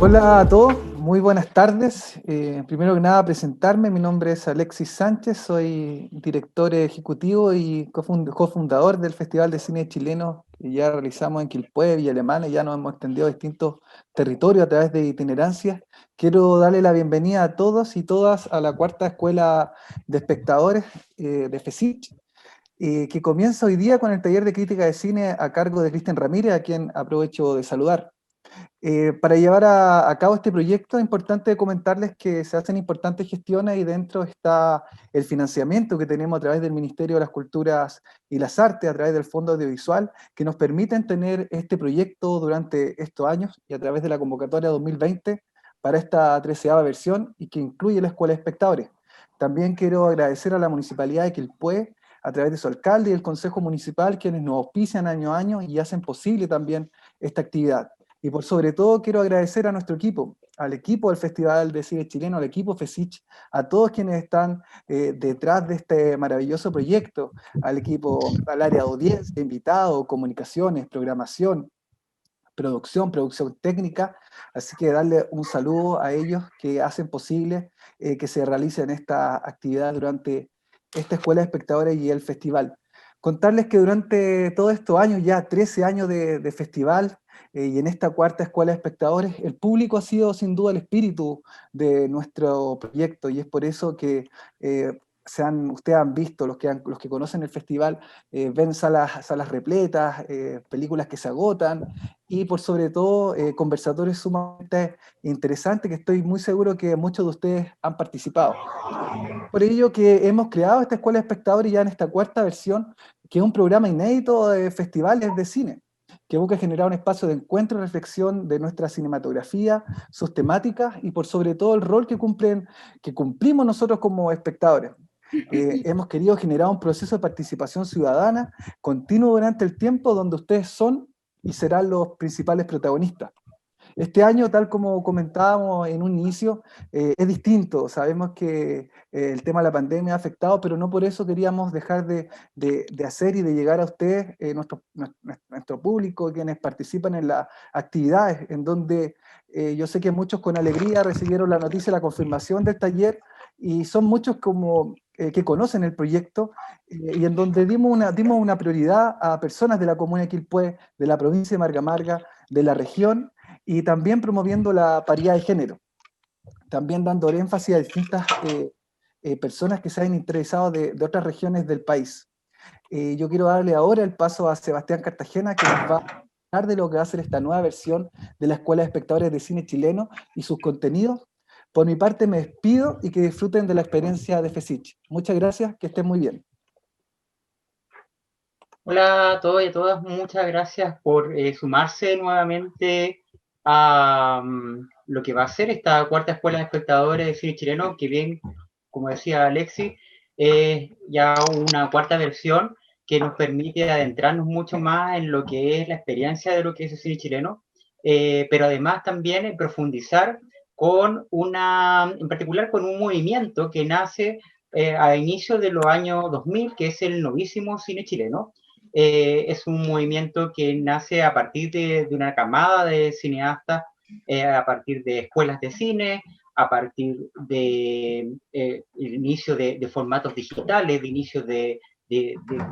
Hola a todos, muy buenas tardes. Primero que nada, presentarme. Mi nombre es Alexis Sánchez, soy director ejecutivo y cofundador del Festival de Cine Chileno que ya realizamos en Quilpué, Villa Alemana, y ya nos hemos extendido a distintos territorios a través de itinerancias. Quiero darle la bienvenida a todos y todas a la cuarta escuela de espectadores de FESIC, que comienza hoy día con el taller de crítica de cine a cargo de Cristian Ramírez, a quien aprovecho de saludar. Para llevar a cabo este proyecto es importante comentarles que se hacen importantes gestiones y dentro está el financiamiento que tenemos a través del Ministerio de las Culturas y las Artes, a través del Fondo Audiovisual, que nos permiten tener este proyecto durante estos años y a través de la convocatoria 2020 para esta 13ª versión y que incluye la Escuela de Espectadores. También quiero agradecer a la Municipalidad de Quilpué, a través de su alcalde y el Consejo Municipal, quienes nos auspician año a año y hacen posible también esta actividad. Y por sobre todo quiero agradecer a nuestro equipo, al equipo del Festival de Cine Chileno, al equipo FESIC, a todos quienes están detrás de este maravilloso proyecto, al equipo, al área de audiencia, invitados, comunicaciones, programación, producción técnica. Así que darle un saludo a ellos que hacen posible que se realicen esta actividad durante esta Escuela de Espectadores y el festival. Contarles que durante todos estos años, ya 13 años de festival, y en esta cuarta Escuela de Espectadores, el público ha sido sin duda el espíritu de nuestro proyecto, y es por eso que ustedes han visto, los que conocen el festival, ven salas repletas, películas que se agotan, y por sobre todo conversatorios sumamente interesantes que estoy muy seguro que muchos de ustedes han participado. Por ello que hemos creado esta Escuela de Espectadores ya en esta cuarta versión, que es un programa inédito de festivales de cine, que busca generar un espacio de encuentro y reflexión de nuestra cinematografía, sus temáticas y por sobre todo el rol que cumplimos nosotros como espectadores. Hemos querido generar un proceso de participación ciudadana continuo durante el tiempo donde ustedes son y serán los principales protagonistas. Este año, tal como comentábamos en un inicio, es distinto. Sabemos que el tema de la pandemia ha afectado, pero no por eso queríamos dejar de hacer y de llegar a ustedes, nuestro público, quienes participan en las actividades, en donde yo sé que muchos con alegría recibieron la noticia, la confirmación del taller, y son muchos como que conocen el proyecto, y en donde dimos una prioridad a personas de la comuna de Quilpué, de la provincia de Marga Marga, de la región, y también promoviendo la paridad de género, también dando énfasis a distintas personas que se han interesado de otras regiones del país. Yo quiero darle ahora el paso a Sebastián Cartagena, que nos va a hablar de lo que va a ser esta nueva versión de la Escuela de Espectadores de Cine Chileno y sus contenidos. Por mi parte me despido y que disfruten de la experiencia de FESIC. Muchas gracias, que estén muy bien. Hola a todos y a todas, muchas gracias por sumarse nuevamente a lo que va a ser esta cuarta escuela de espectadores de cine chileno, que bien, como decía Alexis, es ya una cuarta versión que nos permite adentrarnos mucho más en lo que es la experiencia de lo que es el cine chileno, pero además también en profundizar en particular con un movimiento que nace a inicios de los años 2000, que es el novísimo cine chileno. Es un movimiento que nace a partir de una camada de cineastas, a partir de escuelas de cine, a partir de el inicio de formatos digitales, de inicio de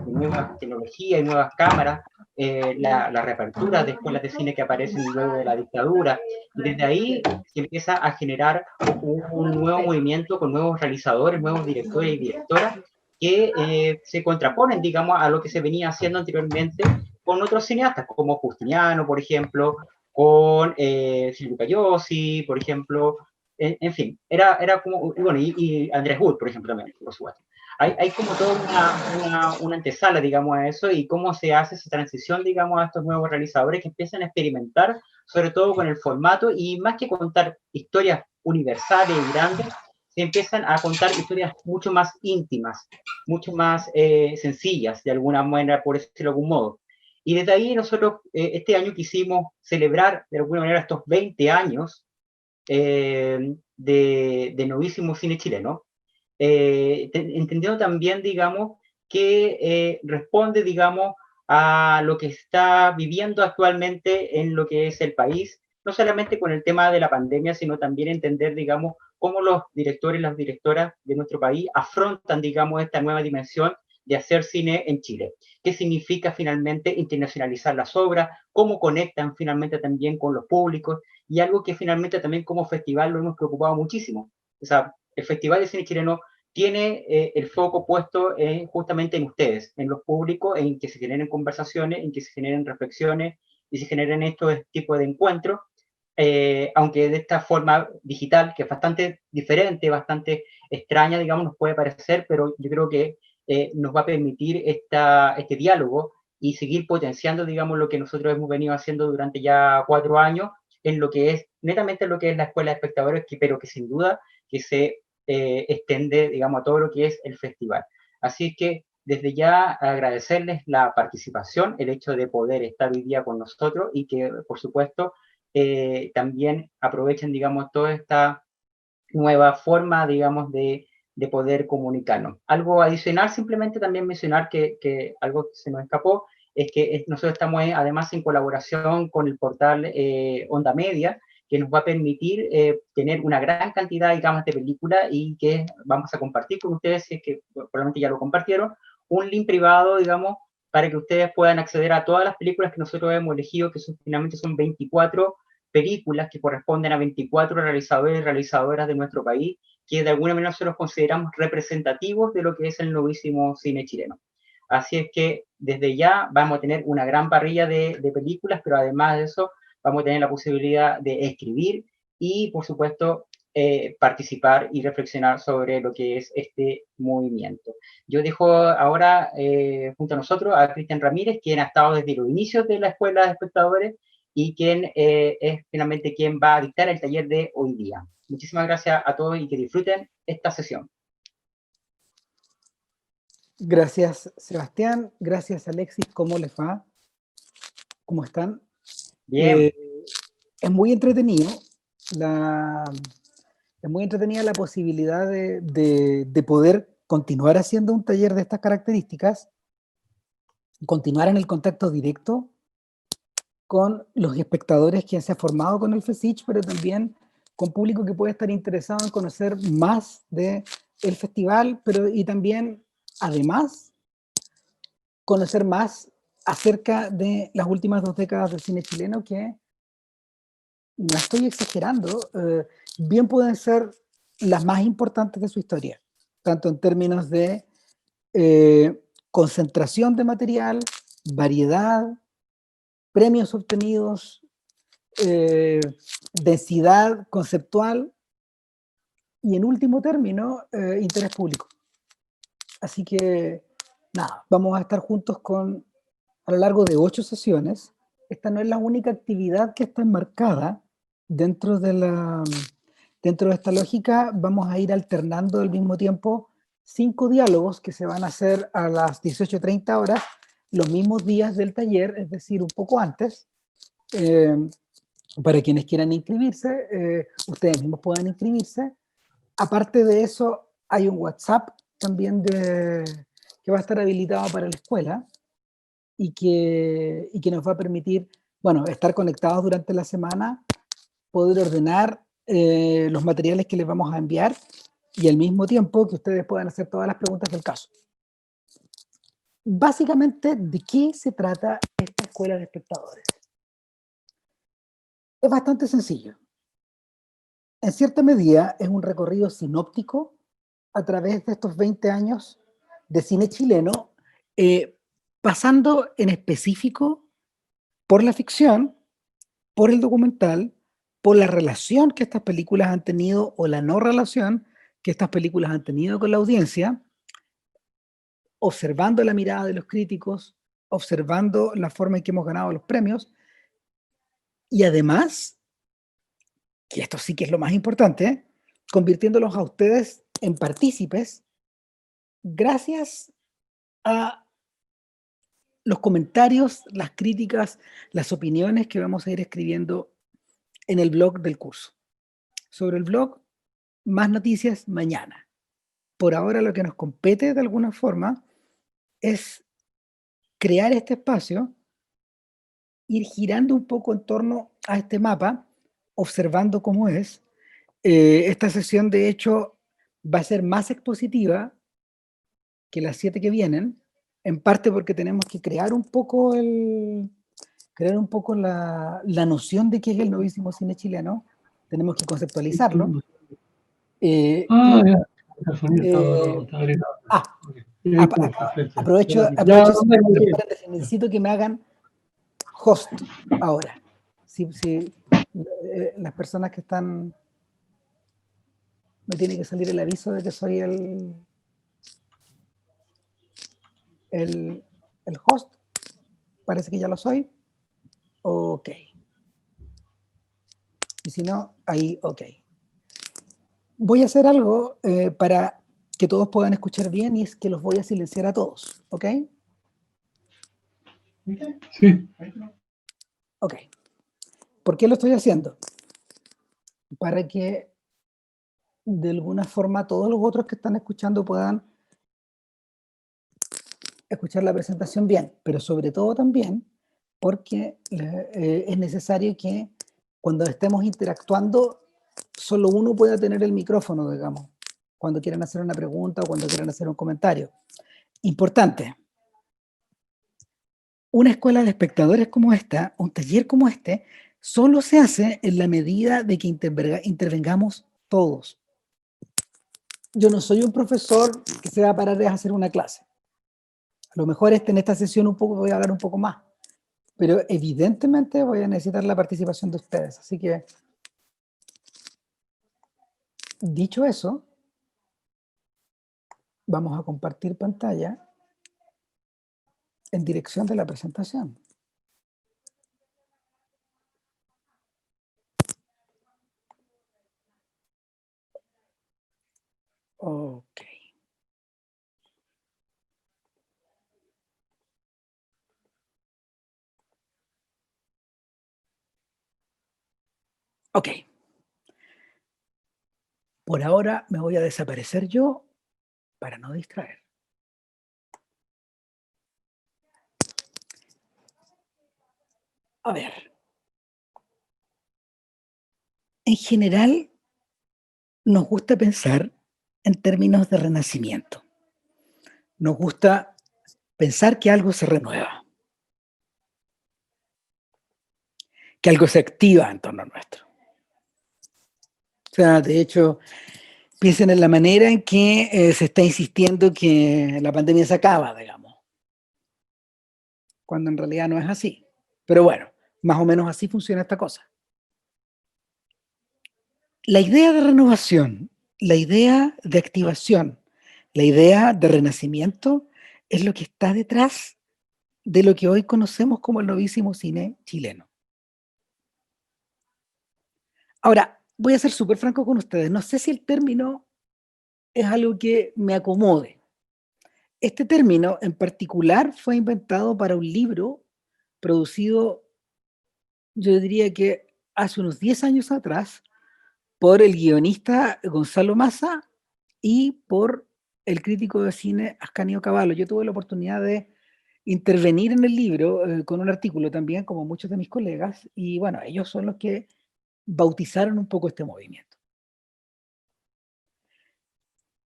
nuevas tecnologías y nuevas cámaras, la reapertura de escuelas de cine que aparecen luego de la dictadura. Y desde ahí se empieza a generar un nuevo movimiento con nuevos realizadores, nuevos directores y directoras que se contraponen, digamos, a lo que se venía haciendo anteriormente con otros cineastas, como Justiniano, por ejemplo, con Silvio Cayosi, por ejemplo, en fin, era como, bueno, y Andrés Wood, por ejemplo, también, por supuesto. Hay como toda una antesala, digamos, a eso y cómo se hace esa transición, digamos, a estos nuevos realizadores que empiezan a experimentar, sobre todo con el formato, y más que contar historias universales y grandes, se empiezan a contar historias mucho más íntimas, mucho más sencillas, de alguna manera, por decirlo de algún modo. Y desde ahí nosotros este año quisimos celebrar de alguna manera estos 20 años de novísimo cine chileno, entendiendo también, digamos, que responde, digamos, a lo que está viviendo actualmente en lo que es el país, no solamente con el tema de la pandemia, sino también entender, digamos, cómo los directores y las directoras de nuestro país afrontan, digamos, esta nueva dimensión de hacer cine en Chile. ¿Qué significa finalmente internacionalizar las obras? ¿Cómo conectan finalmente también con los públicos? Y algo que finalmente también como festival lo hemos preocupado muchísimo. O sea, el Festival de Cine Chileno tiene el foco puesto justamente en ustedes, en los públicos, en que se generen conversaciones, en que se generen reflexiones y se generen estos tipos de encuentros, aunque de esta forma digital, que es bastante diferente, bastante extraña, digamos, nos puede parecer, pero yo creo que nos va a permitir este diálogo y seguir potenciando, digamos, lo que nosotros hemos venido haciendo durante ya 4 años, en lo que es, netamente lo que es la Escuela de Espectadores, pero que sin duda que se extende, digamos, a todo lo que es el festival. Así que desde ya agradecerles la participación, el hecho de poder estar hoy día con nosotros y que, por supuesto, también aprovechen, digamos, toda esta nueva forma, digamos, de poder comunicarnos. Algo adicional, simplemente también mencionar que algo que se nos escapó, es que nosotros estamos además en colaboración con el portal Onda Media, que nos va a permitir tener una gran cantidad, digamos, de películas y que vamos a compartir con ustedes, si es que probablemente ya lo compartieron, un link privado, digamos, para que ustedes puedan acceder a todas las películas que nosotros hemos elegido, que finalmente son 24 películas que corresponden a 24 realizadores y realizadoras de nuestro país, que de alguna manera nosotros consideramos representativos de lo que es el novísimo cine chileno. Así es que desde ya vamos a tener una gran parrilla de películas, pero además de eso vamos a tener la posibilidad de escribir y, por supuesto, participar y reflexionar sobre lo que es este movimiento. Yo dejo ahora junto a nosotros a Cristian Ramírez, quien ha estado desde los inicios de la Escuela de Espectadores y quien es finalmente quien va a dictar el taller de hoy día. Muchísimas gracias a todos y que disfruten esta sesión. Gracias, Sebastián. Gracias, Alexis. ¿Cómo les va? ¿Cómo están? Bien. Es muy entretenido es muy entretenida la posibilidad de poder continuar haciendo un taller de estas características, continuar en el contacto directo con los espectadores que se han formado con el FESICH, pero también con público que puede estar interesado en conocer más del festival, pero y también, además, conocer más acerca de las últimas 2 décadas del cine chileno, que no estoy exagerando, bien pueden ser las más importantes de su historia, tanto en términos de concentración de material, variedad, premios obtenidos, densidad conceptual y, en último término, interés público. Así que, nada, vamos a estar juntos a lo largo de 8 sesiones. Esta no es la única actividad que está enmarcada dentro dentro de esta lógica. Vamos a ir alternando al mismo tiempo 5 diálogos que se van a hacer a las 18:30 horas, los mismos días del taller, es decir, un poco antes. Para quienes quieran inscribirse, ustedes mismos pueden inscribirse. Aparte de eso, hay un WhatsApp también que va a estar habilitado para la escuela y que nos va a permitir, bueno, estar conectados durante la semana, poder ordenar los materiales que les vamos a enviar y al mismo tiempo que ustedes puedan hacer todas las preguntas del caso. Básicamente, ¿de qué se trata esta escuela de espectadores? Es bastante sencillo. En cierta medida es un recorrido sinóptico a través de estos 20 años de cine chileno, pasando en específico por la ficción, por el documental, por la relación que estas películas han tenido o la no relación que estas películas han tenido con la audiencia, observando la mirada de los críticos, observando la forma en que hemos ganado los premios y además, que esto sí que es lo más importante, convirtiéndolos a ustedes en partícipes gracias a los comentarios, las críticas, las opiniones que vamos a ir escribiendo en el blog del curso. Sobre el blog, más noticias mañana. Por ahora lo que nos compete de alguna forma es crear este espacio, ir girando un poco en torno a este mapa observando cómo es. Esta sesión, de hecho, va a ser más expositiva que las 7 que vienen, en parte porque tenemos que crear un poco la noción de qué es el novísimo cine chileno. Tenemos que conceptualizarlo. Eh, Ya. El sonido eh, está gritado. ah, Ok. Disculpa, aprovecho Ya, para necesito que me hagan host ahora. Las personas que están, me tiene que salir el aviso de que soy el host. Parece que ya lo soy. Ok. Y si no, ahí, ok. Voy a hacer algo para que todos puedan escuchar bien, y es que los voy a silenciar a todos, ¿ok? Sí. Ok. ¿Por qué lo estoy haciendo? Para que de alguna forma todos los otros que están escuchando puedan escuchar la presentación bien, pero sobre todo también porque es necesario que cuando estemos interactuando, solo uno pueda tener el micrófono, digamos, cuando quieran hacer una pregunta o cuando quieran hacer un comentario. Importante. Una escuela de espectadores como esta, un taller como este, solo se hace en la medida de que intervengamos todos. Yo no soy un profesor que se va a parar a hacer una clase. A lo mejor en esta sesión voy a hablar un poco más, pero evidentemente voy a necesitar la participación de ustedes. Así que, dicho eso, vamos a compartir pantalla en dirección de la presentación. Ok. Ok. Por ahora me voy a desaparecer yo para no distraer. A ver. En general, nos gusta pensar en términos de renacimiento. Nos gusta pensar que algo se renueva, que algo se activa en torno a nuestro. O sea, de hecho, piensen en la manera en que se está insistiendo que la pandemia se acaba, digamos, cuando en realidad no es así. Pero bueno, más o menos así funciona esta cosa. La idea de renovación, la idea de activación, la idea de renacimiento es lo que está detrás de lo que hoy conocemos como el novísimo cine chileno. Ahora, voy a ser súper franco con ustedes. No sé si el término es algo que me acomode. Este término en particular fue inventado para un libro producido, yo diría que hace unos 10 años atrás, por el guionista Gonzalo Massa y por el crítico de cine Ascanio Cavallo. Yo tuve la oportunidad de intervenir en el libro con un artículo también, como muchos de mis colegas, y bueno, ellos son los que bautizaron un poco este movimiento.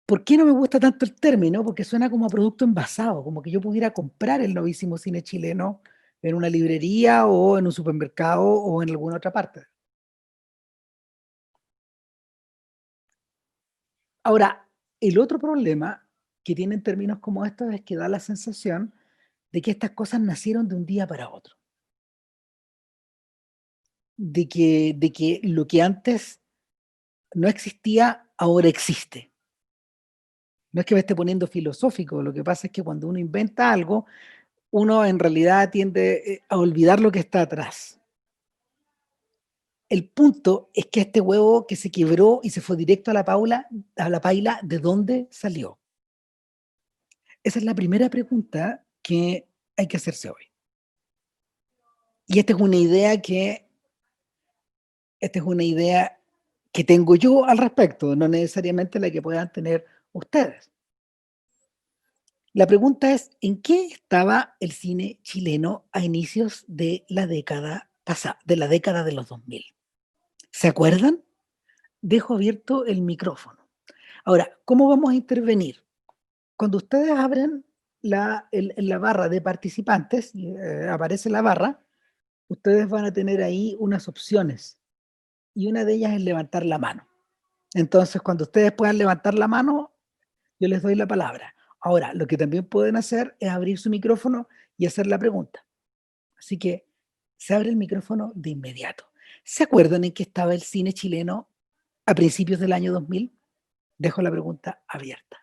¿Por qué no me gusta tanto el término? Porque suena como a producto envasado, como que yo pudiera comprar el novísimo cine chileno en una librería o en un supermercado o en alguna otra parte. Ahora, el otro problema que tienen términos como estos es que da la sensación de que estas cosas nacieron de un día para otro. De que lo que antes no existía, ahora existe. No es que me esté poniendo filosófico, lo que pasa es que cuando uno inventa algo, uno en realidad tiende a olvidar lo que está atrás. El punto es que este huevo que se quebró y se fue directo a la paila, ¿de dónde salió? Esa es la primera pregunta que hay que hacerse hoy. Y esta es una idea que tengo yo al respecto, no necesariamente la que puedan tener ustedes. La pregunta es, ¿en qué estaba el cine chileno a inicios de la década pasada, de la década de los 2000? ¿Se acuerdan? Dejo abierto el micrófono. Ahora, ¿cómo vamos a intervenir? Cuando ustedes abren la barra de participantes, y, aparece la barra, ustedes van a tener ahí unas opciones y una de ellas es levantar la mano. Entonces, cuando ustedes puedan levantar la mano, yo les doy la palabra. Ahora, lo que también pueden hacer es abrir su micrófono y hacer la pregunta. Así que se abre el micrófono de inmediato. ¿Se acuerdan en qué estaba el cine chileno a principios del año 2000? Dejo la pregunta abierta.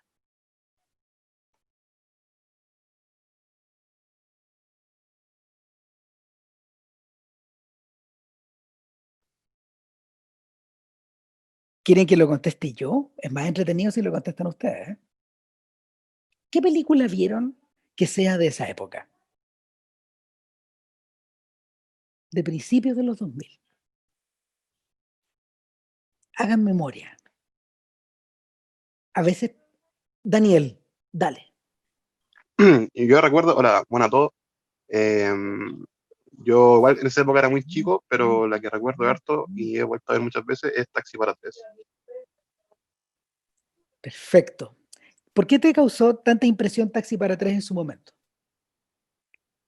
¿Quieren que lo conteste yo? Es más entretenido si lo contestan ustedes, ¿eh? ¿Qué película vieron que sea de esa época? De principios de los 2000. Hagan memoria. A veces, Daniel, dale. Y yo recuerdo, hola, bueno a todos. Yo igual en esa época era muy chico, pero la que recuerdo harto y he vuelto a ver muchas veces es Taxi para tres. Perfecto. ¿Por qué te causó tanta impresión Taxi para tres en su momento?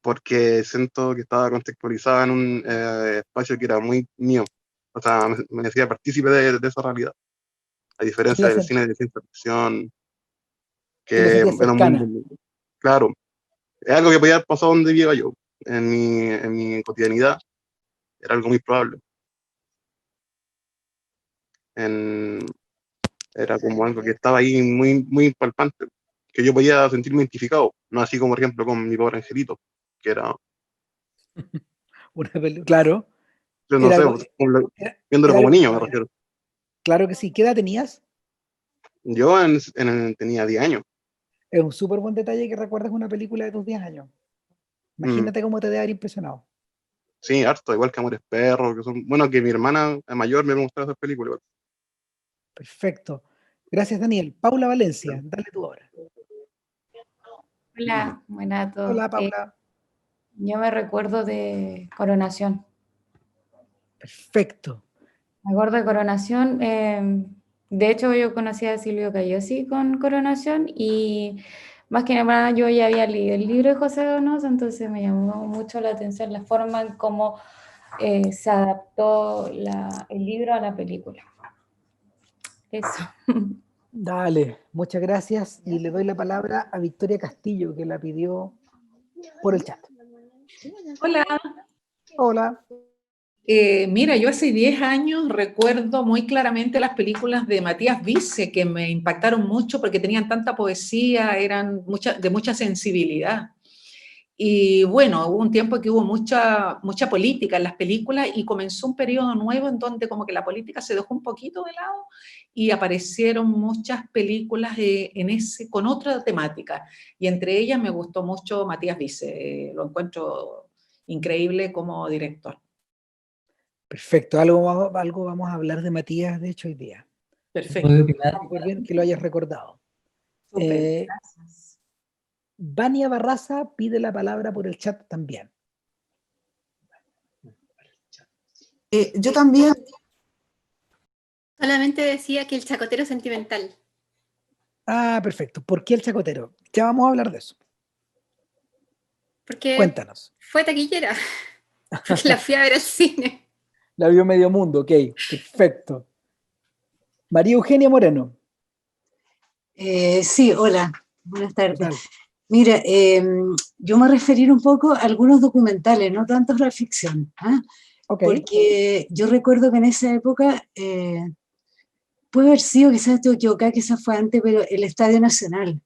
Porque siento que estaba contextualizada en un espacio que era muy mío. O sea, me decía partícipe de esa realidad. A ¿Qué diferencia la, del sen- cine de ciencia ficción, que la que sentías era un cercana? mundo, claro, es algo que podía haber pasado donde vivía yo. En mi cotidianidad era algo muy probable. En, Era como algo que estaba ahí muy, muy palpante, que yo podía sentirme identificado, no así como, por ejemplo, con mi pobre angelito, que era, Claro, yo no era sé, algo, pues, viéndolo era como algo niño, me probable. refiero. Claro que sí. ¿Qué edad tenías? Yo tenía 10 años. Es un súper buen detalle que recuerdes una película de tus 10 años. Mm, Imagínate cómo te debe haber impresionado. sí, harto, igual que Amores Perros, que son, bueno, que mi hermana mayor me mostró esas películas. Perfecto. Gracias, Daniel. Paula Valencia, dale tu obra. Hola, buenas a todos. Hola, Paula. Yo me recuerdo de Coronación. Perfecto. Me acuerdo de Coronación. De hecho, yo conocí a Silvio Cayosi con Coronación y más que nada yo ya había leído el libro de José Donoso, entonces me llamó mucho la atención la forma en cómo se adaptó el libro a la película. Eso. Dale, muchas gracias. Y le doy la palabra a Victoria Castillo, que la pidió por el chat. Hola. Hola. Mira, yo hace 10 años recuerdo muy claramente las películas de Matías Vice que me impactaron mucho porque tenían tanta poesía, eran de mucha sensibilidad. Y bueno, hubo un tiempo que hubo mucha política en las películas y comenzó un periodo nuevo en donde como que la política se dejó un poquito de lado y aparecieron muchas películas con otra temática. Y entre ellas me gustó mucho Matías Vice, lo encuentro increíble como director. Perfecto. Algo vamos a hablar de Matías, de hecho, hoy día. Perfecto. Súper bien que lo hayas recordado. Súper, gracias. Vania Barraza pide la palabra por el chat también. Yo también. Solamente decía que el chacotero sentimental. Ah, perfecto. ¿Por qué el chacotero? Ya vamos a hablar de eso. Porque Cuéntanos. fue taquillera. Porque la fui a ver al cine. La vio medio mundo, ok. Perfecto. María Eugenia Moreno. Sí, hola, buenas ¿Qué tardes. tal? Mira, yo me referiré un poco a algunos documentales, no tanto a la ficción, ¿ah? Ok. Porque yo recuerdo que en esa época, puede haber sido, quizás estoy equivocada, quizás fue antes, pero el Estadio Nacional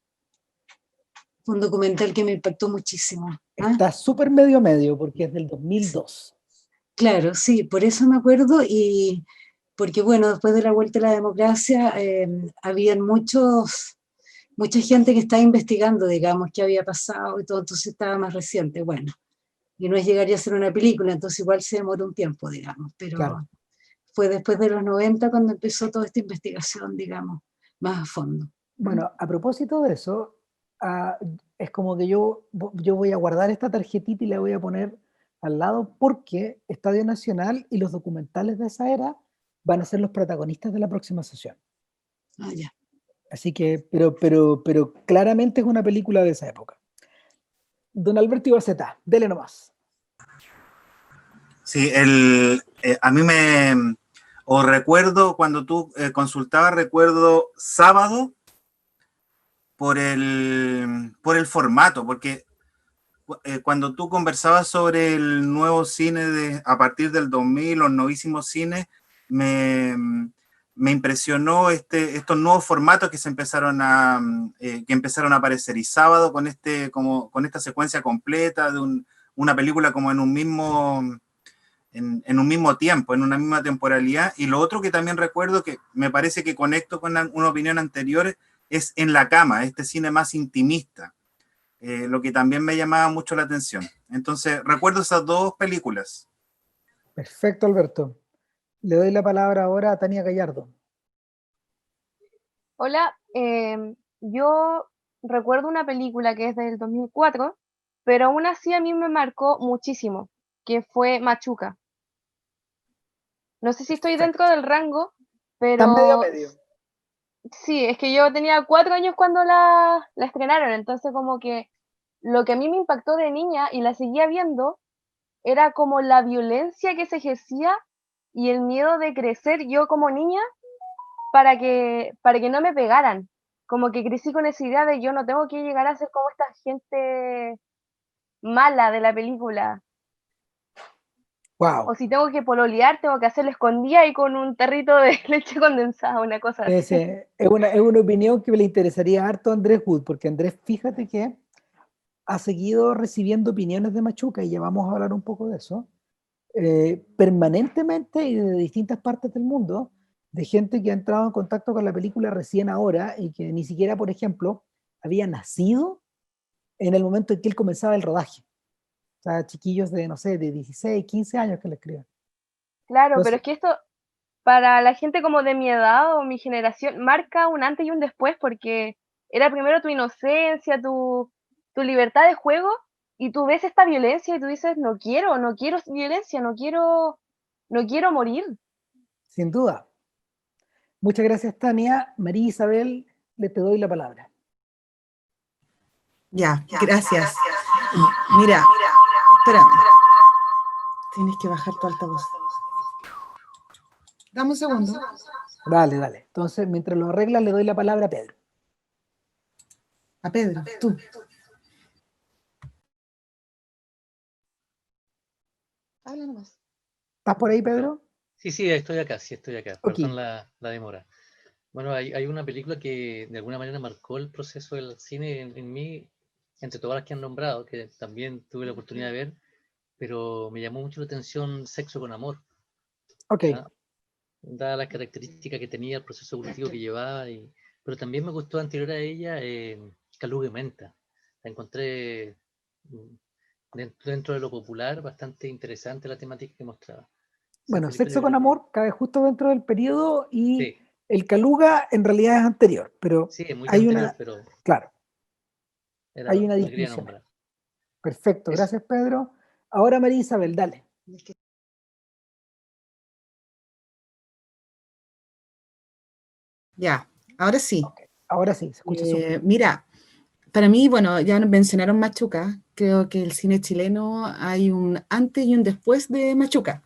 fue un documental que me impactó muchísimo. ¿Ah? Está súper medio porque es del 2002. Claro, sí, por eso me acuerdo y porque bueno, después de la vuelta a la democracia, habían mucha gente que estaba investigando, digamos, qué había pasado y todo, entonces estaba más reciente, bueno, y no es llegaría a ser una película, entonces igual se demoró un tiempo, digamos, pero Claro. fue después de los 90 cuando empezó toda esta investigación, digamos, más a fondo. Bueno, a propósito de eso, es como que yo voy a guardar esta tarjetita y la voy a poner al lado porque Estadio Nacional y los documentales de esa era van a ser los protagonistas de la próxima sesión. Ah, ya. Así que, pero claramente es una película de esa época. Don Alberto Ibaceta, dele nomás. Sí, a mí o recuerdo cuando tú consultabas, recuerdo Sábado por el formato, porque cuando tú conversabas sobre el nuevo cine a partir del 2000, los novísimos cines, me impresionó estos nuevos formatos que empezaron a aparecer, y Sábado con esta secuencia completa de una película como en un mismo tiempo, en una misma temporalidad. Y lo otro que también recuerdo, que me parece que conecto con una opinión anterior, es En la cama, este cine más intimista, lo que también me llamaba mucho la atención. Entonces, recuerdo esas dos películas. Perfecto, Alberto. Le doy la palabra ahora a Tania Gallardo. Hola, yo recuerdo una película que es del 2004, pero aún así a mí me marcó muchísimo, que fue Machuca. No sé si estoy dentro del rango, Está medio pero medio. sí, es que yo tenía 4 años cuando la estrenaron, entonces como que lo que a mí me impactó de niña y la seguía viendo era como la violencia que se ejercía y el miedo de crecer yo como niña para que no me pegaran. Como que crecí con esa idea de yo no tengo que llegar a ser como esta gente mala de la película. Wow. O si tengo que pololear, tengo que hacerlo escondida y con un tarrito de leche condensada, una cosa así. Es una opinión que le interesaría harto a Andrés Wood, porque Andrés, fíjate que ha seguido recibiendo opiniones de Machuca, y ya vamos a hablar un poco de eso, permanentemente y de distintas partes del mundo, de gente que ha entrado en contacto con la película recién ahora y que ni siquiera, por ejemplo, había nacido en el momento en que él comenzaba el rodaje. O sea, chiquillos de, no sé, de 16, 15 años que le escriben. Claro, pero Entonces, es que esto, para la gente como de mi edad o mi generación, marca un antes y un después, porque era primero tu inocencia, tu libertad de juego, y tú ves esta violencia y tú dices, no quiero violencia, no quiero morir. sin duda. Muchas gracias, Tania. María Isabel, le te doy la palabra. Ya, gracias. Mira, espérame. Tienes que bajar tu altavoz. Dame un segundo. Dale, dale. Entonces, mientras lo arreglas, le doy la palabra a Pedro. A Pedro, tú. Habla nomás. ¿Estás por ahí, Pedro? Sí, estoy acá, Ok. perdón la demora. Bueno, hay una película que de alguna manera marcó el proceso del cine en mí, entre todas las que han nombrado, que también tuve la oportunidad de ver, pero me llamó mucho la atención Sexo con Amor. Ok. ¿Ah? Dada las características que tenía, el proceso evolutivo que llevaba, pero también me gustó anterior a ella Caluga y Menta. La encontré dentro de lo popular bastante interesante la temática que mostraba. Bueno, Sexo con Amor cabe justo dentro del periodo, y Sí. el Caluga en realidad es anterior, pero Sí, es muy hay anterior, una, pero claro, hay una lo quería distinción. nombrar. Perfecto, Eso. gracias, Pedro. Ahora María Isabel, dale. Ya, ahora sí. Okay. Ahora sí, se escucha súper. Mira, para mí, bueno, ya mencionaron Machuca. Creo que el cine chileno hay un antes y un después de Machuca.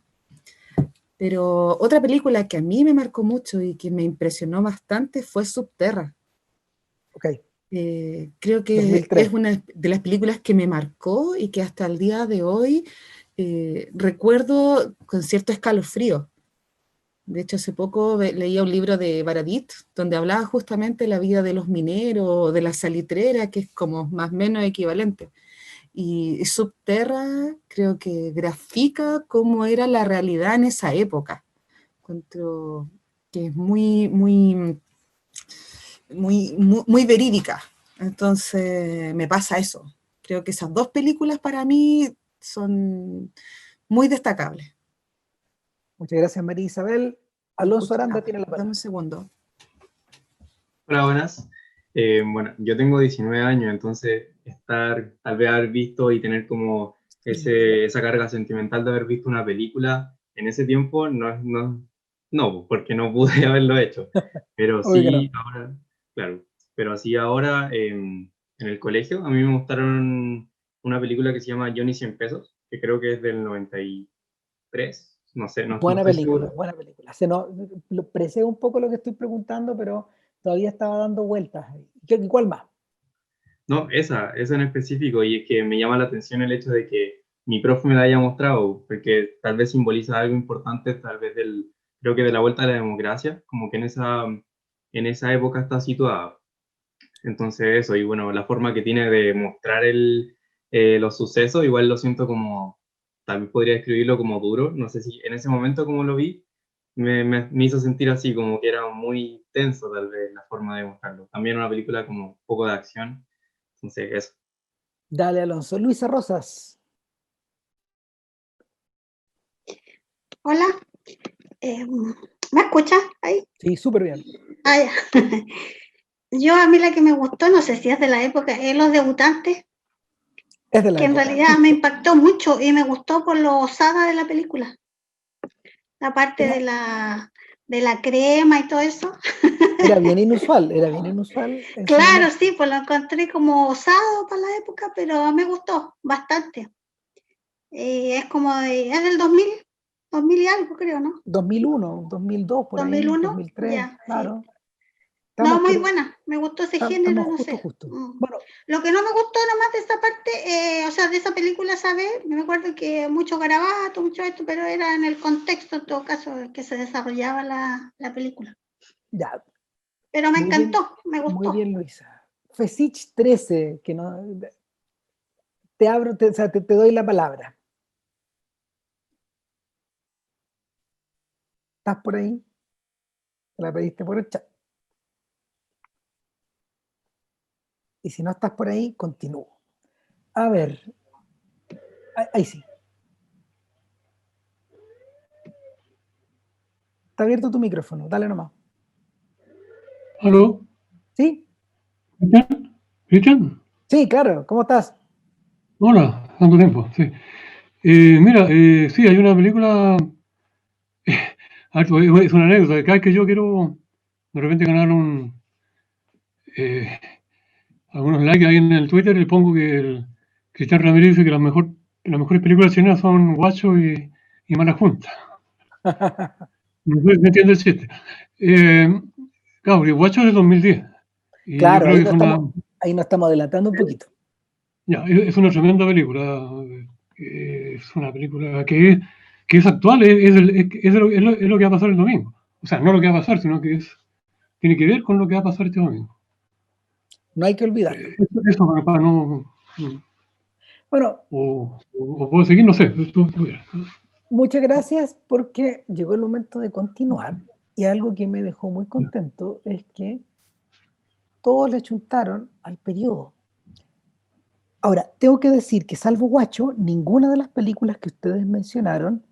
Pero otra película que a mí me marcó mucho y que me impresionó bastante fue Subterra. Ok. Creo que 2003. es una de las películas que me marcó y que hasta el día de hoy recuerdo con cierto escalofrío. De hecho, hace poco leía un libro de Baradit, donde hablaba justamente de la vida de los mineros, de la salitrera, que es como más o menos equivalente. Y Subterra creo que grafica cómo era la realidad en esa época. Encuentro que es muy verídica. Entonces me pasa eso. Creo que esas dos películas para mí son muy destacables. Muchas gracias, María Isabel. Alonso Aranda tiene la palabra. Dame un segundo. Hola, buenas. Bueno, yo tengo 19 años, entonces tal vez haber visto y tener como esa carga sentimental de haber visto una película en ese tiempo no No, porque no pude haberlo hecho. Pero Obvio que no. sí, ahora, claro, pero sí ahora en el colegio, a mí me mostraron una película que se llama Johnny 100 pesos, que creo que es del 93, no sé, no Buena estoy película, seguro. buena película. Precede un poco lo que estoy preguntando, pero todavía estaba dando vueltas. ¿Cuál más? No, esa en específico, y es que me llama la atención el hecho de que mi profe me la haya mostrado, porque tal vez simboliza algo importante, tal vez creo que de la vuelta a la democracia, como que en esa época está situada. Entonces eso, y bueno, la forma que tiene de mostrar los sucesos, igual lo siento como, tal vez podría describirlo como duro, no sé si en ese momento como lo vi, me hizo sentir así, como que era muy tenso tal vez la forma de mostrarlo. También una película como un poco de acción, entonces eso. Dale, Alonso. Luisa Rosas. Hola, ¿me escuchas ahí? Sí, súper bien. Ah, ya. Yo a mí la que me gustó, no sé si es de la época, es Los Debutantes, Es de la que en época. realidad me impactó mucho y me gustó por lo osada de la película. La parte Era, de la crema y todo eso. era bien inusual en su Claro, momento. sí, pues lo encontré como osado para la época, pero me gustó bastante. Es como es del 2000 y algo creo, ¿no? 2001, 2002, por ahí, 2001, 2003, ya, sí. claro. No, Estamos, muy pero buena, me gustó ese género, estamos no justo, sé. justo. Mm. Bueno, Lo que no me gustó nomás de esa parte, o sea, de esa película, ¿sabes? Me acuerdo que mucho garabato, mucho esto, pero era en el contexto, en todo caso, en que se desarrollaba la película. ya, Pero me muy bien, encantó, me muy gustó. bien, Luisa. Fesich 13, que no, te abro, o sea, te doy la palabra. ¿Estás por ahí? Te la pediste por el chat. Y si no estás por ahí, continúo. A ver, ahí sí. Está abierto tu micrófono, dale nomás. ¿Aló? ¿Sí? ¿Cristian? ¿Cristian? Sí, claro, ¿cómo estás? Hola, tanto tiempo, sí. Mira, sí, hay una película, es una anécdota, cada vez que yo quiero de repente ganar eh, algunos likes ahí en el Twitter, le pongo que el Cristian Ramírez dice que las mejores películas chilenas son Guacho y Mala Junta. No sé si me entiende el chiste. Claro, porque Guacho es de 2010, y yo Claro, creo que es ahí nos estamos adelantando un poquito. es una tremenda película. Es una película que es actual, es lo que va a pasar el domingo. O sea, no lo que va a pasar, sino que tiene que ver con lo que va a pasar este domingo. No hay que olvidarlo. Eso para no. Bueno, O puedo seguir, no sé. muchas gracias porque llegó el momento de continuar y algo que me dejó muy contento es que todos le chuntaron al periodo. Ahora, tengo que decir que salvo Guacho, ninguna de las películas que ustedes mencionaron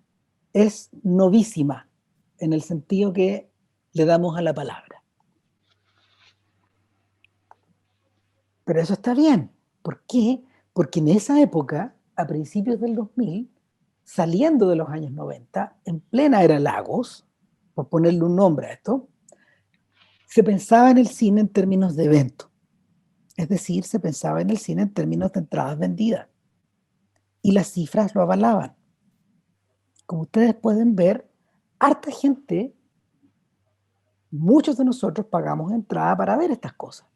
es novísima, en el sentido que le damos a la palabra. Pero eso está bien. ¿Por qué? Porque en esa época, a principios del 2000, saliendo de los años 90, en plena era Lagos, por ponerle un nombre a esto, se pensaba en el cine en términos de evento. Es decir, se pensaba en el cine en términos de entradas vendidas. Y las cifras lo avalaban. Como ustedes pueden ver, harta gente, muchos de nosotros pagamos entrada para ver estas cosas.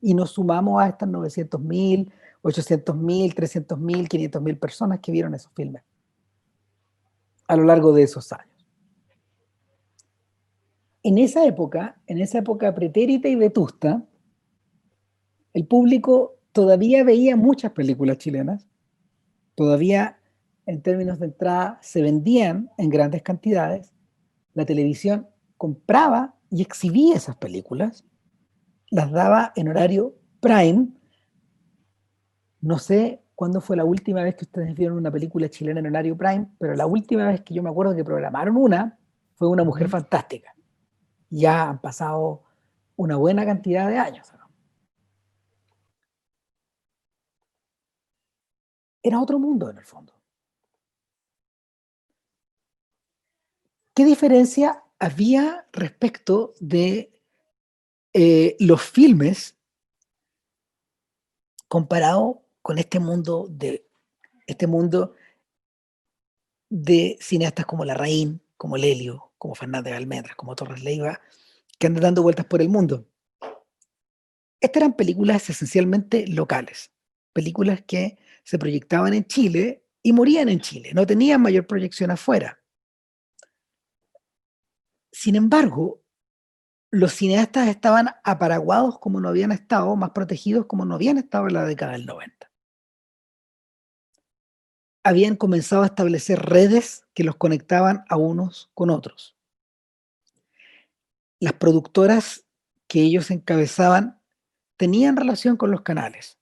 Y nos sumamos a estas 900.000, 800.000, 300.000, 500.000 personas que vieron esos filmes a lo largo de esos años. En esa época pretérita y vetusta, el público todavía veía muchas películas chilenas, todavía en términos de entrada se vendían en grandes cantidades, la televisión compraba y exhibía esas películas, las daba en horario prime. No sé cuándo fue la última vez que ustedes vieron una película chilena en horario prime, pero la última vez que yo me acuerdo que programaron una fue Una Mujer Fantástica. Ya han pasado una buena cantidad de años, ¿no? Era otro mundo en el fondo. ¿Qué diferencia había respecto de los filmes comparado con este mundo de cineastas como Larraín, como Lelio, como Fernández Almendras, como Torres Leiva, que andan dando vueltas por el mundo. Estas eran películas esencialmente locales, películas que se proyectaban en Chile y morían en Chile, no tenían mayor proyección afuera. Sin embargo, los cineastas estaban aparaguados como no habían estado, más protegidos como no habían estado en la década del 90. Habían comenzado a establecer redes que los conectaban a unos con otros. Las productoras que ellos encabezaban tenían relación con los canales,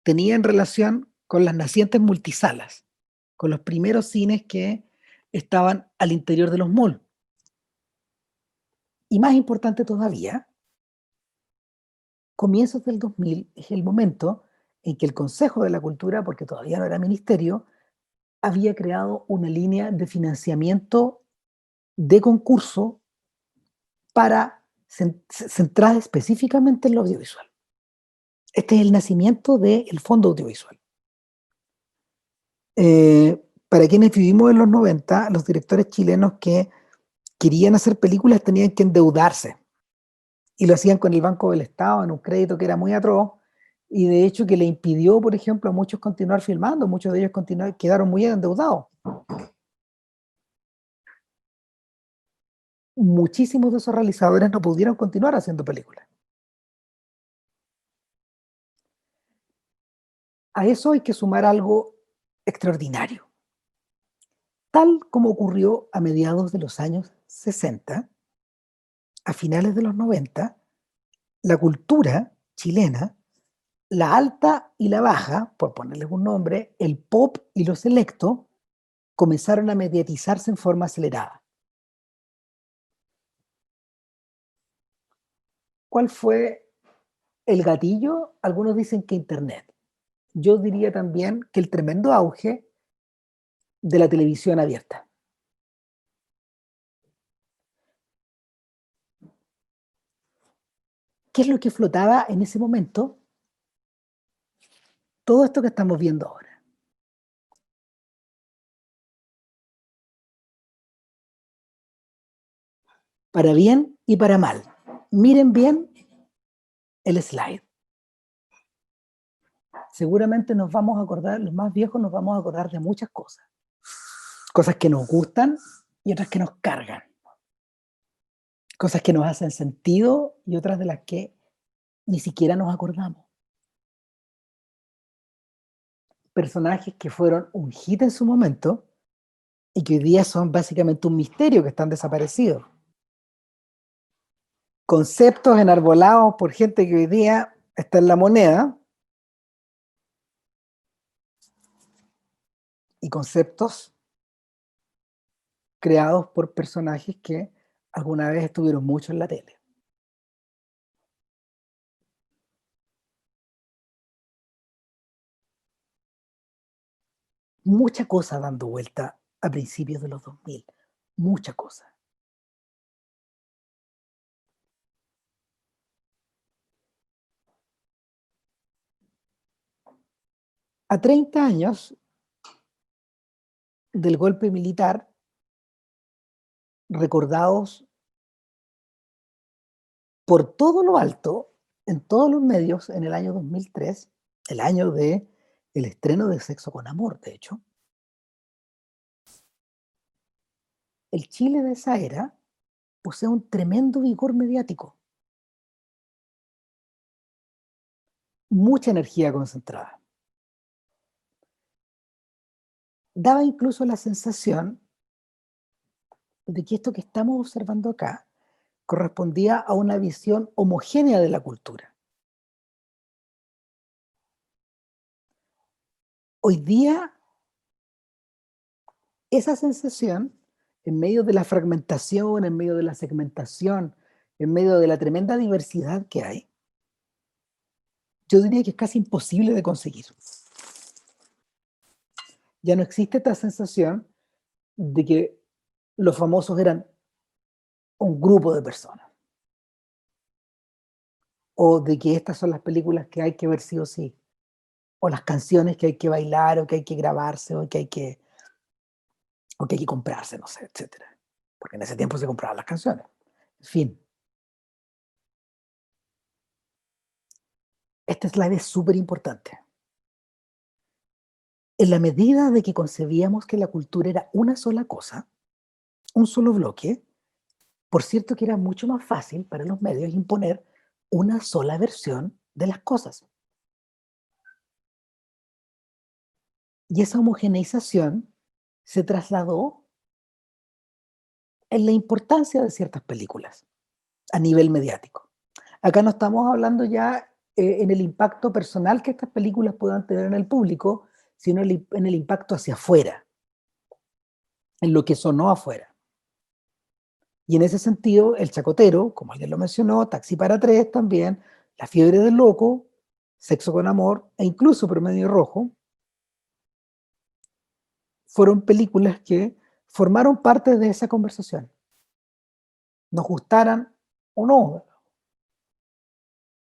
tenían relación con las nacientes multisalas, con los primeros cines que estaban al interior de los malls. Y más importante todavía, comienzos del 2000 es el momento en que el Consejo de la Cultura, porque todavía no era ministerio, había creado una línea de financiamiento de concurso para centrada específicamente en lo audiovisual. Este es el nacimiento del Fondo Audiovisual. Para quienes vivimos en los 90, los directores chilenos que querían hacer películas tenían que endeudarse. Y lo hacían con el Banco del Estado en un crédito que era muy atroz y de hecho que le impidió, por ejemplo, a muchos continuar filmando. Muchos de ellos quedaron muy endeudados. Muchísimos de esos realizadores no pudieron continuar haciendo películas. A eso hay que sumar algo extraordinario. Tal como ocurrió a mediados de los años 60, a finales de los 90, la cultura chilena, la alta y la baja, por ponerles un nombre, el pop y lo selecto, comenzaron a mediatizarse en forma acelerada. ¿Cuál fue el gatillo? Algunos dicen que Internet. Yo diría también que el tremendo auge de la televisión abierta. ¿Qué es lo que flotaba en ese momento? Todo esto que estamos viendo ahora. Para bien y para mal. Miren bien el slide. Seguramente nos vamos a acordar, los más viejos nos vamos a acordar de muchas cosas. Cosas que nos gustan y otras que nos cargan. Cosas que nos hacen sentido y otras de las que ni siquiera nos acordamos. Personajes que fueron un hit en su momento y que hoy día son básicamente un misterio, que están desaparecidos. Conceptos enarbolados por gente que hoy día está en la moneda y conceptos creados por personajes que alguna vez estuvieron mucho en la tele. Mucha cosa dando vuelta a principios de los 2000. Mucha cosa. A 30 años del golpe militar, recordados por todo lo alto, en todos los medios, en el año 2003, el año del estreno de Sexo con Amor, de hecho, el Chile de esa era posee un tremendo vigor mediático. Mucha energía concentrada. Daba incluso la sensación de que esto que estamos observando acá correspondía a una visión homogénea de la cultura. Hoy día, esa sensación, en medio de la fragmentación, en medio de la segmentación, en medio de la tremenda diversidad que hay, yo diría que es casi imposible de conseguir. Ya no existe esta sensación de que los famosos eran un grupo de personas. O de que estas son las películas que hay que ver sí o sí. O las canciones que hay que bailar, o que hay que grabarse, o que hay que comprarse, no sé, etcétera. Porque en ese tiempo se compraban las canciones. En fin. Este slide es súper importante. En la medida de que concebíamos que la cultura era una sola cosa, un solo bloque, por cierto que era mucho más fácil para los medios imponer una sola versión de las cosas. Y esa homogeneización se trasladó en la importancia de ciertas películas a nivel mediático. Acá no estamos hablando ya en el impacto personal que estas películas puedan tener en el público, sino en el impacto hacia afuera, en lo que sonó afuera. Y en ese sentido, El Chacotero, como alguien lo mencionó, Taxi para tres también, La fiebre del loco, Sexo con amor e incluso Promedio Rojo, fueron películas que formaron parte de esa conversación. Nos gustaran o no,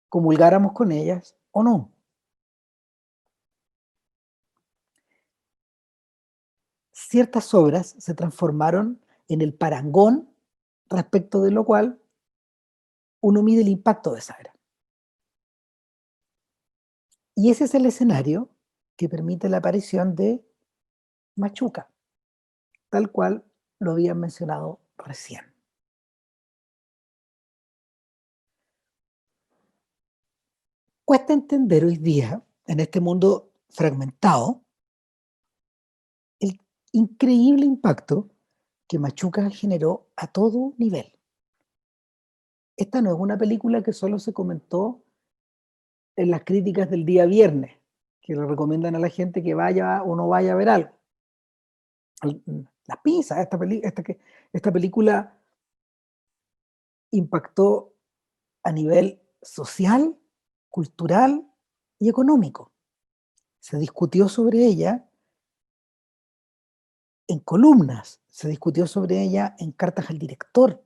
comulgáramos con ellas o no. Ciertas obras se transformaron en el parangón respecto de lo cual uno mide el impacto de esa era. Y ese es el escenario que permite la aparición de Machuca, tal cual lo habían mencionado recién. Cuesta entender hoy día, en este mundo fragmentado, el increíble impacto que Machuca generó a todo nivel. Esta no es una película que solo se comentó en las críticas del día viernes, que le recomiendan a la gente que vaya o no vaya a ver algo. Las pinzas, esta película impactó a nivel social, cultural y económico. Se discutió sobre ella en columnas, se discutió sobre ella en cartas al director.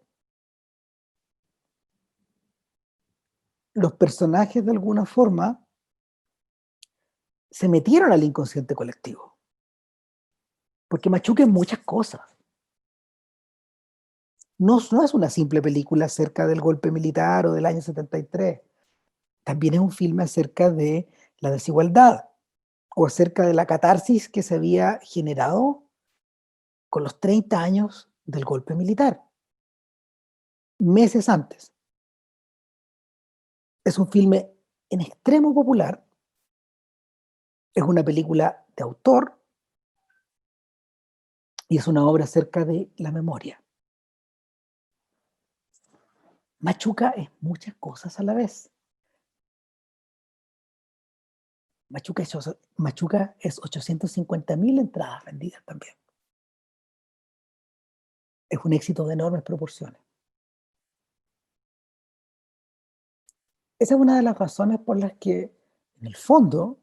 Los personajes de alguna forma se metieron al inconsciente colectivo. Porque Machuca es muchas cosas. No es una simple película acerca del golpe militar o del año 73. También es un filme acerca de la desigualdad o acerca de la catarsis que se había generado con los 30 años del golpe militar, meses antes. Es un filme en extremo popular, es una película de autor y es una obra acerca de la memoria. Machuca es muchas cosas a la vez. Machuca es 850.000 entradas vendidas también. Es un éxito de enormes proporciones. Esa es una de las razones por las que, en el fondo,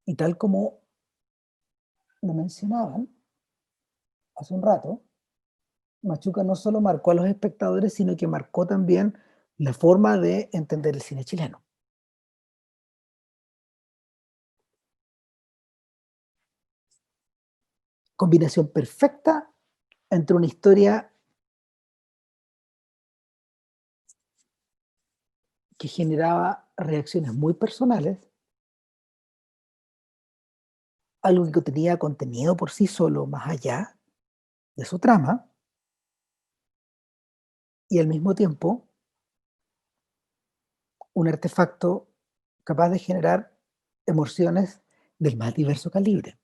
y tal como lo mencionaban hace un rato, Machuca no solo marcó a los espectadores, sino que marcó también la forma de entender el cine chileno. Combinación perfecta entre una historia que generaba reacciones muy personales, algo que tenía contenido por sí solo más allá de su trama, y al mismo tiempo un artefacto capaz de generar emociones del más diverso calibre.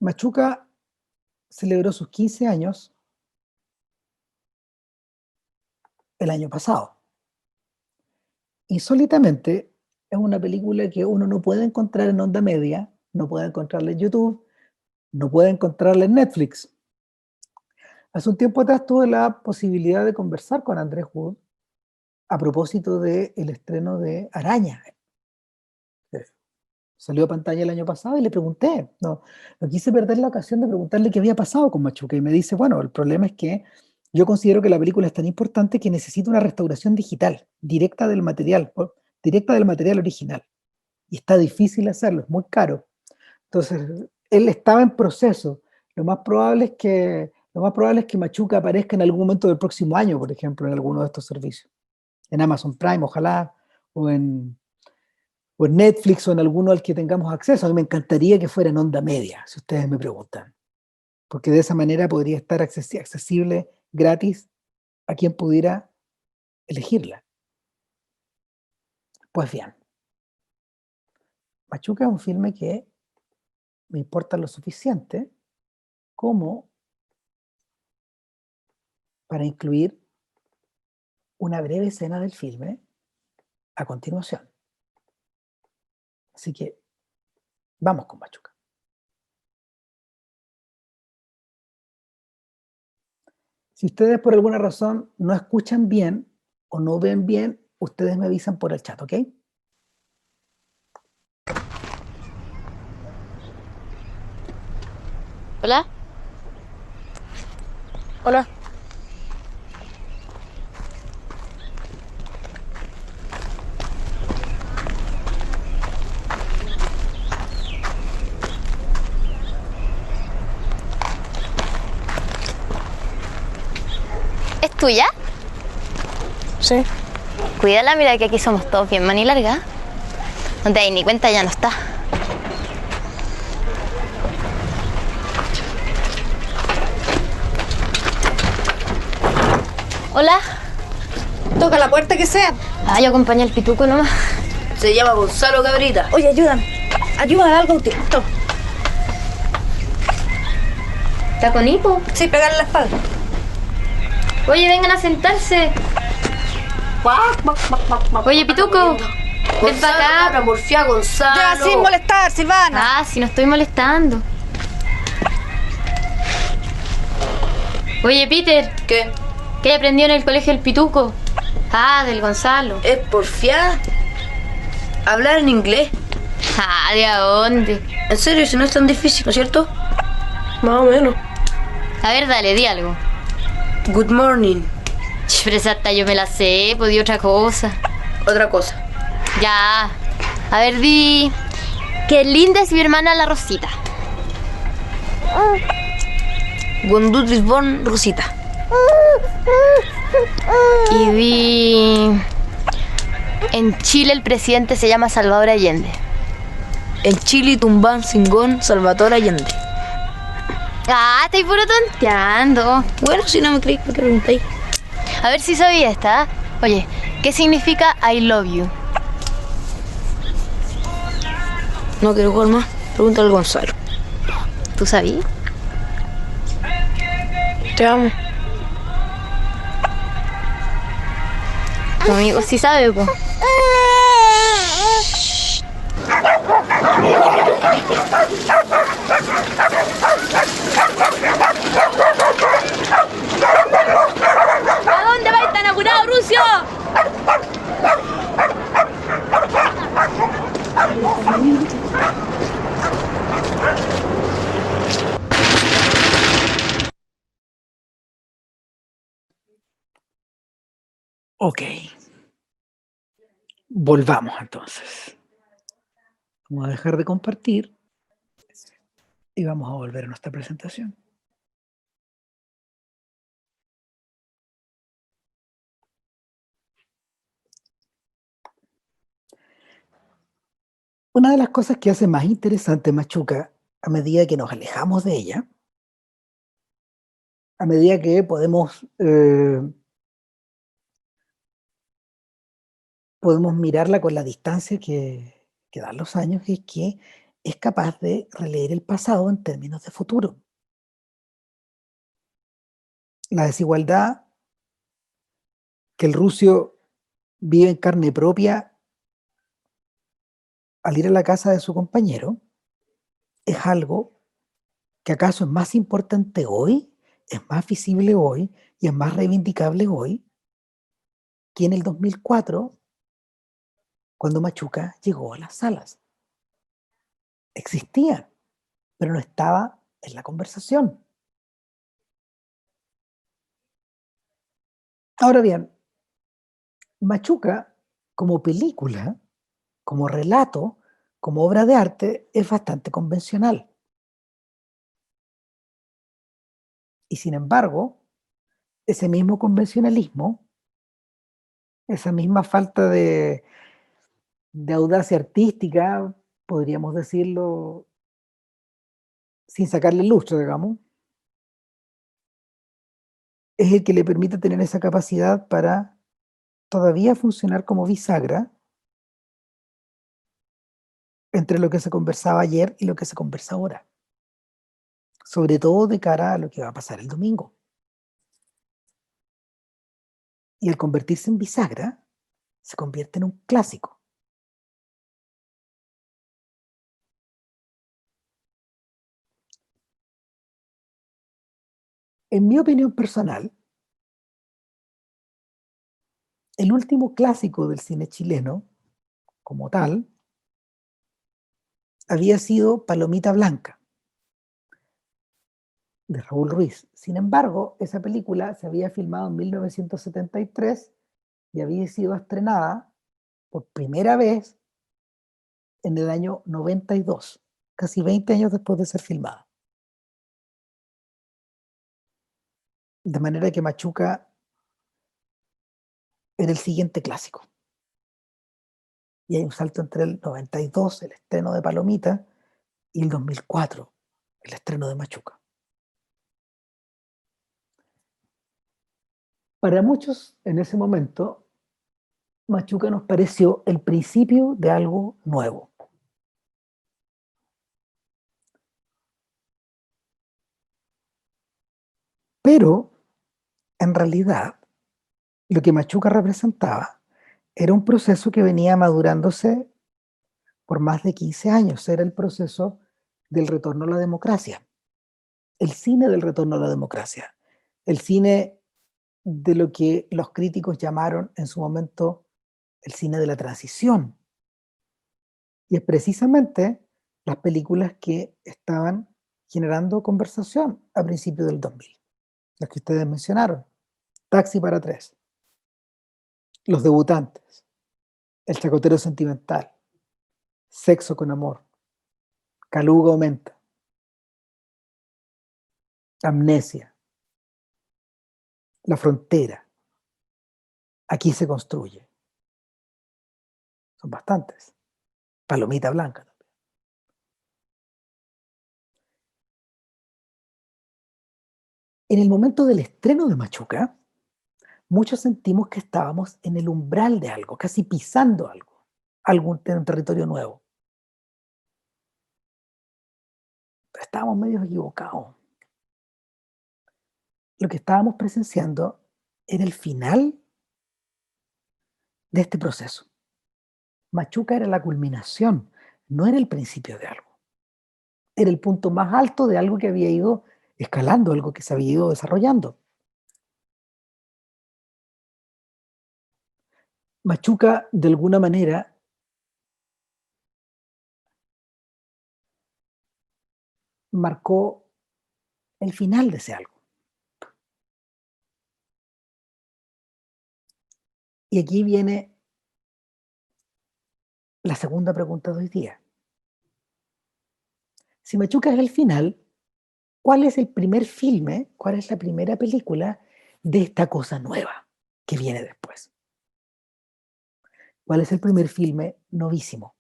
Machuca celebró sus 15 años el año pasado. Insólitamente, es una película que uno no puede encontrar en Onda Media, no puede encontrarla en YouTube, no puede encontrarla en Netflix. Hace un tiempo atrás tuve la posibilidad de conversar con Andrés Wood a propósito del estreno de Araña. Salió a pantalla el año pasado y le pregunté, no quise perder la ocasión de preguntarle qué había pasado con Machuca. Y me dice, bueno, el problema es que yo considero que la película es tan importante que necesita una restauración digital, directa del material original. Y está difícil hacerlo, es muy caro. Entonces, él estaba en proceso. Lo más probable es que Machuca aparezca en algún momento del próximo año, por ejemplo, en alguno de estos servicios. En Amazon Prime, ojalá, o en Netflix, o en alguno al que tengamos acceso. A mí me encantaría que fuera en onda media, si ustedes me preguntan. Porque de esa manera podría estar accesible gratis a quien pudiera elegirla. Pues bien, Machuca es un filme que me importa lo suficiente como para incluir una breve escena del filme a continuación. Así que vamos con Machuca. Si ustedes por alguna razón no escuchan bien o no ven bien, ustedes me avisan por el chat, ¿ok? Hola. Hola. ¿Es tuya? Sí. Cuídala, mira que aquí somos todos bien manilarga. No te das ni cuenta, ya no está. Hola. Toca la puerta que sea. Ah, yo acompañé al pituco nomás. Se llama Gonzalo Cabrita. Oye, ayúdame. Ayúdame a algo útil. Toma. ¿Está con hipo? Sí, pegarle la espalda. Oye, vengan a sentarse. Oye, pituco. Ven para acá. Porfía, Gonzalo. Ya, sin molestar, Silvana. Ah, si no estoy molestando. Oye, Peter. ¿Qué? ¿Qué aprendió en el colegio el pituco? Ah, del Gonzalo. Es porfiar. Hablar en inglés. Ah, ¿de a dónde? En serio, si no es tan difícil, ¿no es cierto? Más o menos. A ver, dale, di algo. Good morning. Pero esa hasta yo me la sé, pues di otra cosa. Otra cosa. Ya. A ver, di... Qué linda es mi hermana la Rosita. When is born, Rosita. Y di... En Chile el presidente se llama Salvador Allende. En Chile, Tumbán, Singón, Salvador Allende. Ah, estoy puro tonteando. Bueno, si no me crees, ¿por qué preguntáis? A ver si sabía esta. Oye, ¿qué significa I love you? No quiero jugar más. Pregúntale al Gonzalo. ¿Tú sabías? Te amo. Tu amigo sí sabe, po. ¿A dónde vais tan apurado, Rucio? Ok. Volvamos entonces. Vamos a dejar de compartir y vamos a volver a nuestra presentación. Una de las cosas que hace más interesante Machuca, a medida que nos alejamos de ella, a medida que podemos mirarla con la distancia que dan los años, es que es capaz de releer el pasado en términos de futuro. La desigualdad que el Rucio vive en carne propia al ir a la casa de su compañero es algo que acaso es más importante hoy, es más visible hoy y es más reivindicable hoy que en el 2004, cuando Machuca llegó a las salas. existían, pero no estaba en la conversación. Ahora bien, Machuca, como película, como relato, como obra de arte, es bastante convencional. Y sin embargo, ese mismo convencionalismo, esa misma falta de audacia artística, podríamos decirlo sin sacarle lustro, digamos, es el que le permite tener esa capacidad para todavía funcionar como bisagra entre lo que se conversaba ayer y lo que se conversa ahora, sobre todo de cara a lo que va a pasar el domingo. Y al convertirse en bisagra, se convierte en un clásico. En mi opinión personal, el último clásico del cine chileno, como tal, había sido Palomita Blanca, de Raúl Ruiz. Sin embargo, esa película se había filmado en 1973 y había sido estrenada por primera vez en el año 92, casi 20 años después de ser filmada. De manera que Machuca era el siguiente clásico. Y hay un salto entre el 92, el estreno de Palomita, y el 2004, el estreno de Machuca. Para muchos, en ese momento, Machuca nos pareció el principio de algo nuevo. Pero, en realidad, lo que Machuca representaba era un proceso que venía madurándose por más de 15 años. Era el proceso del retorno a la democracia. El cine del retorno a la democracia. El cine de lo que los críticos llamaron en su momento el cine de la transición. Y es precisamente las películas que estaban generando conversación a principios del 2000. Las que ustedes mencionaron. Taxi para tres. Los debutantes. El chacotero sentimental. Sexo con amor. Caluga aumenta. Amnesia. La frontera. Aquí se construye. Son bastantes. Palomita Blanca. En el momento del estreno de Machuca, muchos sentimos que estábamos en el umbral de algo, casi pisando algo, algún territorio nuevo. Pero estábamos medio equivocados. Lo que estábamos presenciando era el final de este proceso. Machuca era la culminación, no era el principio de algo. Era el punto más alto de algo que había ido escalando, algo que se había ido desarrollando. Machuca, de alguna manera, marcó el final de ese algo. Y aquí viene la segunda pregunta de hoy día. Si Machuca es el final, ¿cuál es el primer filme, cuál es la primera película de esta cosa nueva que viene después? ¿Cuál es el primer filme novísimo?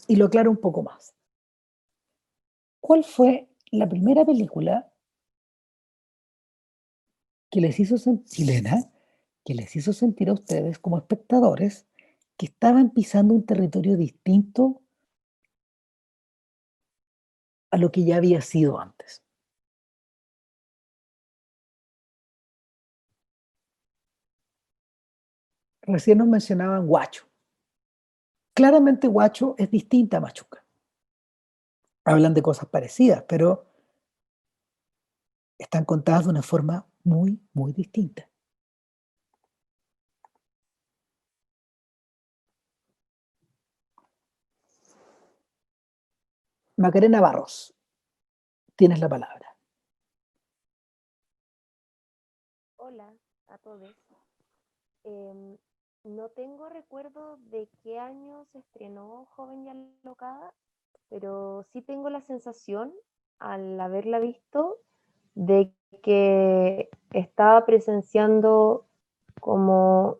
Y lo aclaro un poco más. ¿Cuál fue la primera película que les hizo chilena, que les hizo sentir a ustedes como espectadores que estaban pisando un territorio distinto a lo que ya había sido antes? Recién nos mencionaban Guacho. Claramente Guacho es distinta a Machuca. Hablan de cosas parecidas, pero están contadas de una forma muy, muy distinta. Macarena Barros, tienes la palabra. Hola a todos. No tengo recuerdo de qué año se estrenó Joven y Alocada, pero sí tengo la sensación, al haberla visto, de que estaba presenciando como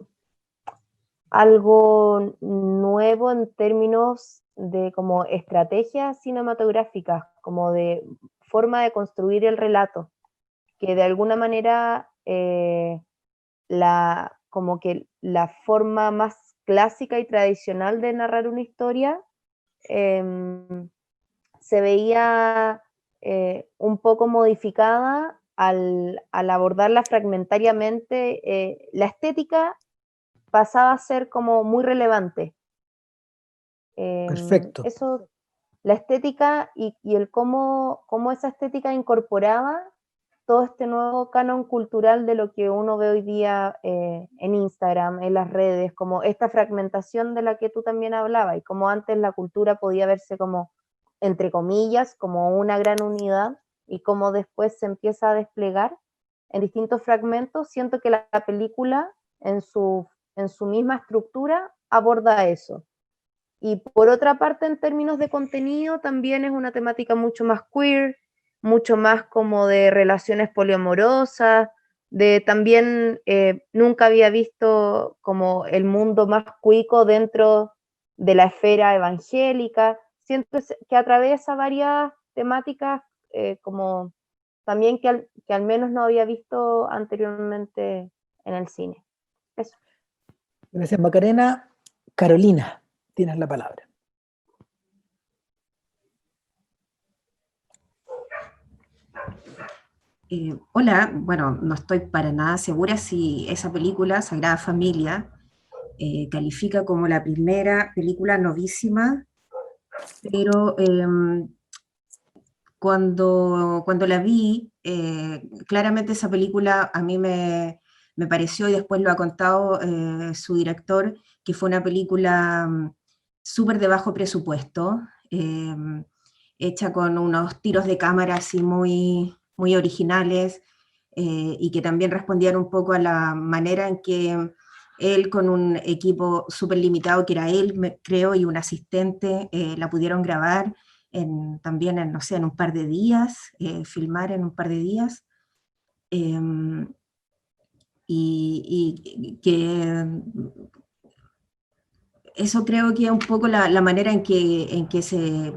algo nuevo en términos de como estrategias cinematográficas, como de forma de construir el relato, que de alguna manera como que la forma más clásica y tradicional de narrar una historia se veía un poco modificada al abordarla fragmentariamente. La estética pasaba a ser como muy relevante. Perfecto. Eso, la estética y el cómo esa estética incorporaba todo este nuevo canon cultural de lo que uno ve hoy día en Instagram, en las redes, como esta fragmentación de la que tú también hablabas, y como antes la cultura podía verse como, entre comillas, como una gran unidad, y cómo después se empieza a desplegar en distintos fragmentos. Siento que la película en su misma estructura aborda eso. Y por otra parte, en términos de contenido, también es una temática mucho más queer, mucho más como de relaciones poliamorosas, de también nunca había visto como el mundo más cuico dentro de la esfera evangélica. Siento que atraviesa varias temáticas como también que al menos no había visto anteriormente en el cine. Eso. Gracias, Macarena. Carolina, tienes la palabra. Hola, bueno, no estoy para nada segura si esa película, Sagrada Familia, califica como la primera película novísima, pero cuando la vi, claramente esa película a mí me pareció, y después lo ha contado su director, que fue una película súper de bajo presupuesto, hecha con unos tiros de cámara así muy originales, y que también respondían un poco a la manera en que él, con un equipo súper limitado, que era él, creo, y un asistente, la pudieron grabar también en, no sé, en un par de días, filmar en un par de días, y que eso creo que es un poco la manera en que se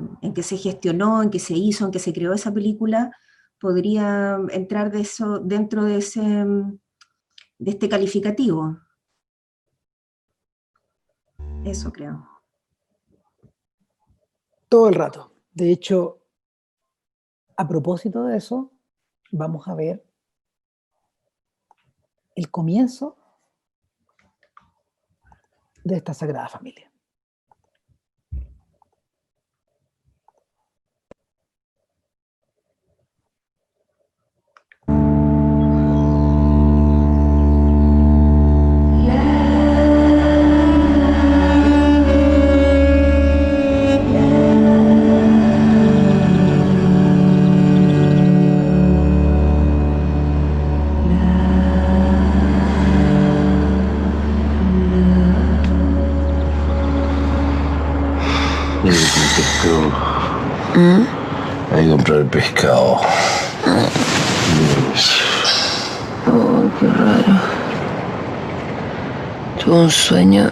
gestionó, en que se hizo, en que se creó esa película, podría entrar dentro de este calificativo. Eso creo. Todo el rato. De hecho, a propósito de eso, vamos a ver el comienzo de esta Sagrada Familia. Hay que comprar el pescado. Oh, qué raro. Tuve un sueño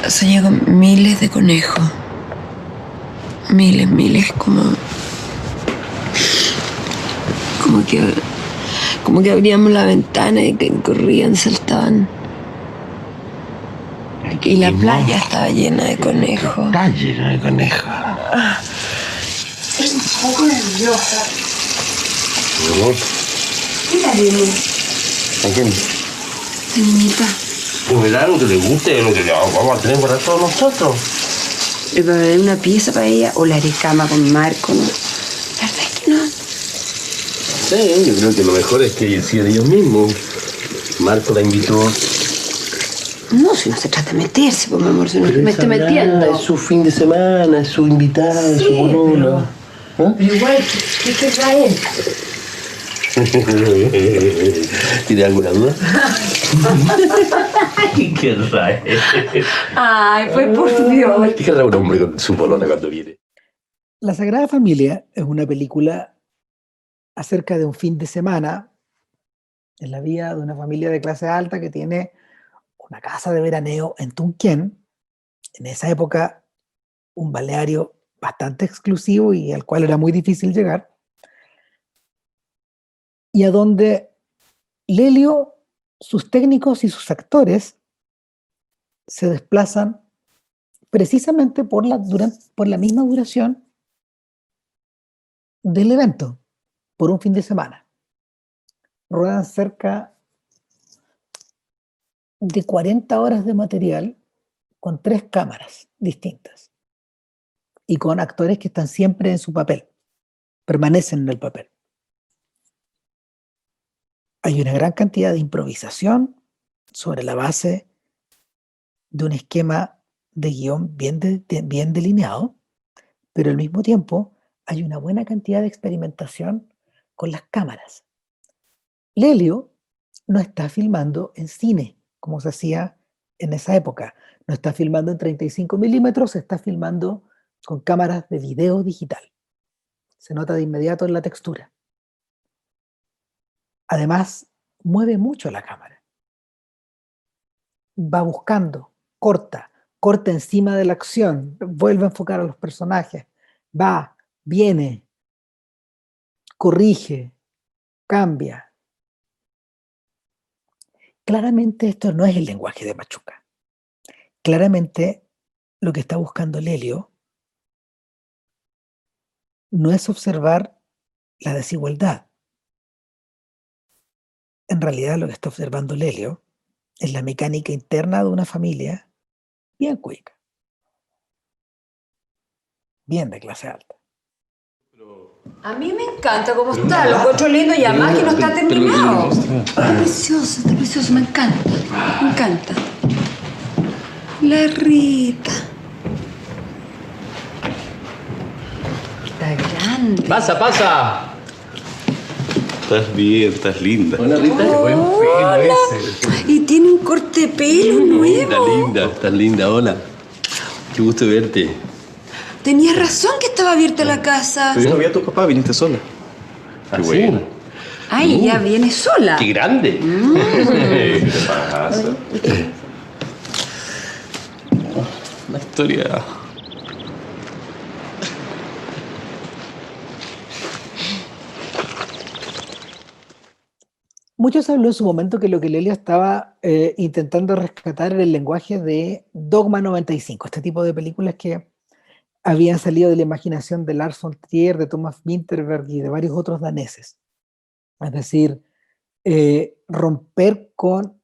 soñé con miles de conejos. Miles, como que abríamos la ventana y que corrían, saltaban. Y la playa estaba llena de conejos. Está llena de conejos. Estoy un poco nerviosa. ¿Mi amor? Mira, Lili. ¿A quién? Esta niñita. Pues verá lo que le guste, lo que vamos a tener para todos nosotros. ¿Le va a dar una pieza para ella o la haré cama con Marco? ¿No? La verdad es que no. Sí, yo creo que lo mejor es que hicieran ellos mismos. Marco la invitó No, si no se trata de meterse, pues, mi amor, si no es que Pero me esa esté nada, metiendo. es su fin de semana, es su invitada, es su boludo. Pero igual, ¿qué querrá él? ¿Tiene alguna duda? ¿Qué querrá él? Ay, pues por Dios. ¿Qué querrá un hombre con su polona cuando viene? La Sagrada Familia es una película acerca de un fin de semana en la vida de una familia de clase alta que tiene una casa de veraneo en Tunquén, en esa época un balneario bastante exclusivo y al cual era muy difícil llegar, y a donde Lelio, sus técnicos y sus actores se desplazan precisamente por la misma duración del evento, por un fin de semana. Ruedan cerca de 40 horas de material con 3 cámaras distintas y con actores que están siempre en su papel, permanecen en el papel. Hay una gran cantidad de improvisación sobre la base de un esquema de guión bien delineado, pero al mismo tiempo hay una buena cantidad de experimentación con las cámaras. Lelio no está filmando en cine, como se hacía en esa época. No está filmando en 35 milímetros, está filmando con cámaras de video digital. Se nota de inmediato en la textura. Además, mueve mucho la cámara. Va buscando, corta encima de la acción, vuelve a enfocar a los personajes, va, viene, corrige, cambia. Claramente esto no es el lenguaje de Machuca. Claramente lo que está buscando Lelio no es observar la desigualdad. En realidad lo que está observando Lelio es la mecánica interna de una familia bien cuica, bien de clase alta. A mí me encanta cómo está, lo encuentro lindo y además que no está terminado. Está precioso, me encanta, me encanta. La Rita. Está grande. ¡Pasa! Estás bien, estás linda. Hola, Rita. Hola. Y tiene un corte de pelo nuevo. Estás linda, hola. Qué gusto verte. Tenías razón que estaba abierta la casa. Pero yo no vi a tu papá, viniste sola. Qué bueno. Ay, ya viene sola. ¡Qué grande! ¿Qué te pasa? Una historia. Muchos habló en su momento que lo que Lelio estaba intentando rescatar era el lenguaje de Dogma 95, este tipo de películas que habían salido de la imaginación de Lars von Trier, de Thomas Vinterberg y de varios otros daneses. Es decir, romper con,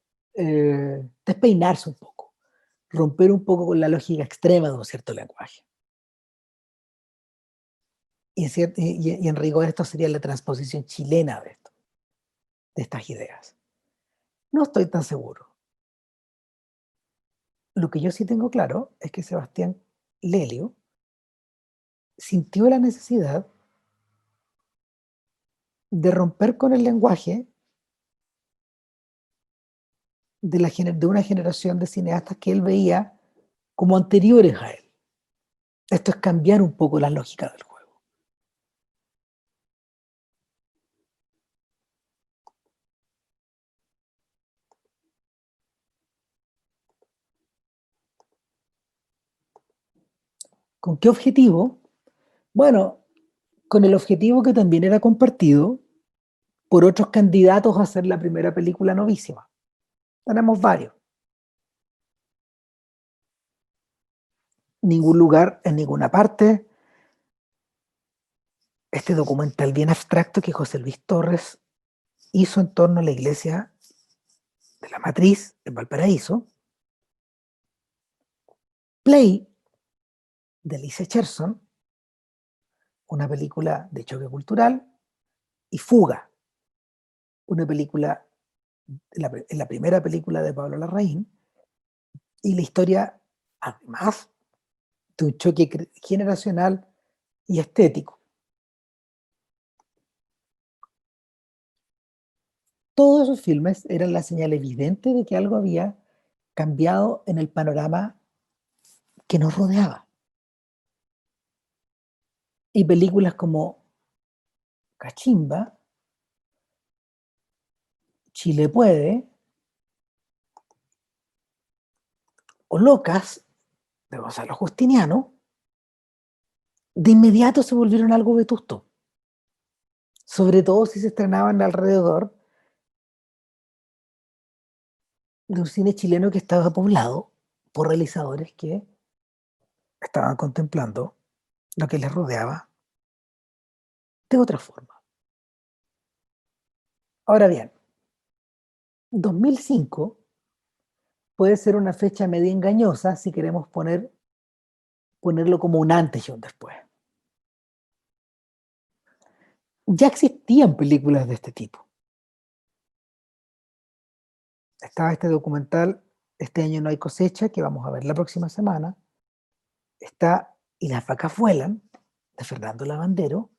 despeinarse un poco, romper un poco con la lógica extrema de un cierto lenguaje. Y en rigor esto sería la transposición chilena de esto, de estas ideas. No estoy tan seguro. Lo que yo sí tengo claro es que Sebastián Lelio sintió la necesidad de romper con el lenguaje de una generación de cineastas que él veía como anteriores a él. Esto es cambiar un poco la lógica del juego. ¿Con qué objetivo? Bueno, con el objetivo que también era compartido por otros candidatos a hacer la primera película novísima. Tenemos varios. Ningún lugar, en ninguna parte. Este documental bien abstracto que José Luis Torres hizo en torno a la iglesia de la Matriz en Valparaíso. Play, de Lisa Cherson, una película de choque cultural, y Fuga, una película, la primera película de Pablo Larraín, Y la historia, además de un choque generacional y estético. Todos esos filmes eran la señal evidente de que algo había cambiado en el panorama que nos rodeaba. Y películas como Cachimba, Chile Puede, o Locas, de Gonzalo Justiniano, de inmediato se volvieron algo vetusto. Sobre todo si se estrenaban alrededor de un cine chileno que estaba poblado por realizadores que estaban contemplando lo que les rodeaba de otra forma. Ahora bien, 2005 puede ser una fecha medio engañosa si queremos ponerlo como un antes y un después. Ya existían películas de este tipo. Estaba este documental, Este año no hay cosecha, que vamos a ver la próxima semana. Está Y las vacas vuelan, de Fernando Lavandero.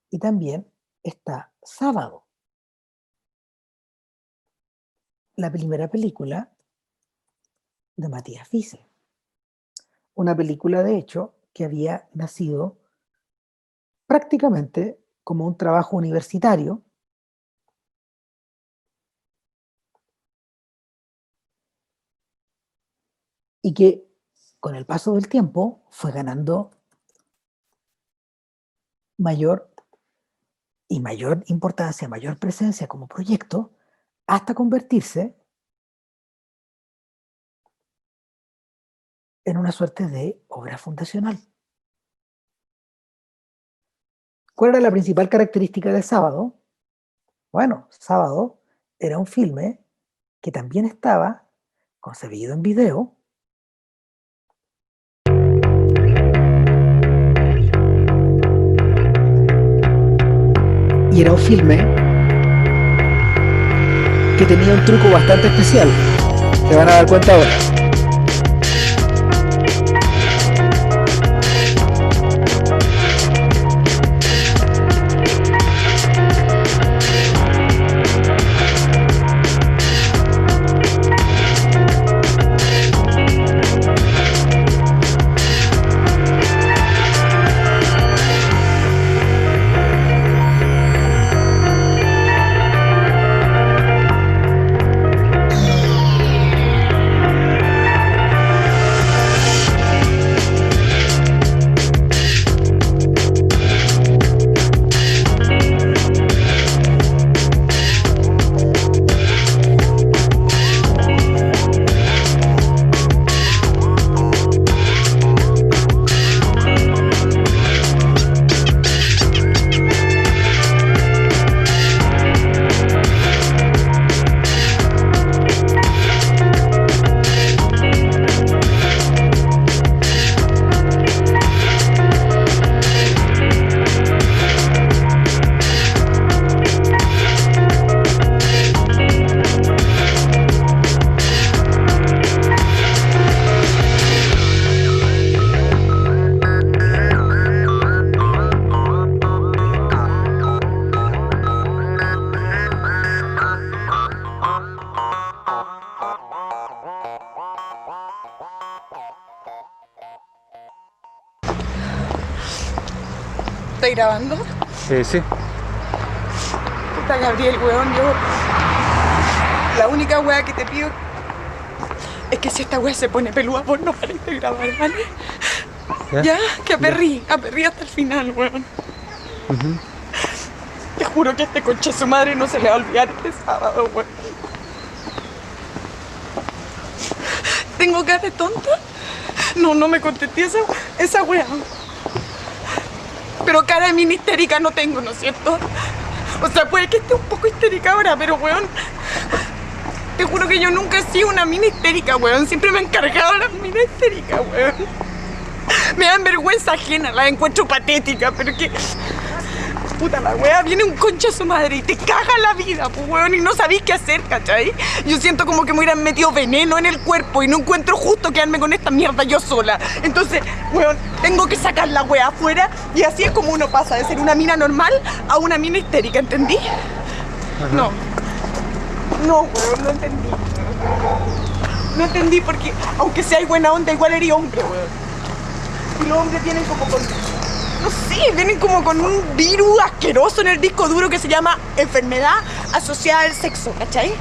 Y también está Sábado, la primera película de Matías Vice. Una película, de hecho, que había nacido prácticamente como un trabajo universitario y que con el paso del tiempo fue ganando mayor importancia, mayor presencia como proyecto, hasta convertirse en una suerte de obra fundacional. ¿Cuál era la principal característica de Sábado? Bueno, Sábado era un filme que también estaba concebido en video, y era un filme que tenía un truco bastante especial. Se van a dar cuenta ahora. ¿Estáis grabando? Sí. Puta, Gabriel, weón, yo... La única weá que te pido es que si esta weá se pone peluda, vos no pares de grabar, ¿vale? ¿Ya? Que aperrí hasta el final, weón. Te juro que a este concha su madre no se le va a olvidar este sábado, weón. ¿Tengo cara de tonta? No me contesté esa weá. Pero cara de mini histérica no tengo, ¿no es cierto? O sea, puede que esté un poco histérica ahora, pero weón, te juro que yo nunca he sido una mini histérica, weón. Siempre me he encargado de las mini histéricas, weón. Me dan vergüenza ajena, las encuentro patéticas, pero que... Puta la wea, viene un concha a su madre y te caga la vida, pues weón, y no sabéis qué hacer, ¿cachai? Yo siento como que me hubieran metido veneno en el cuerpo y no encuentro justo quedarme con esta mierda yo sola. Entonces, weón, tengo que sacar la wea afuera y así es como uno pasa de ser una mina normal a una mina histérica, ¿entendí? Ajá. No. No, weón, no entendí. No entendí porque, aunque sea buena onda, igual eres hombre, weón. Y los hombres vienen como con... No sé, vienen como con un virus asqueroso en el disco duro que se llama enfermedad asociada al sexo, ¿cachai?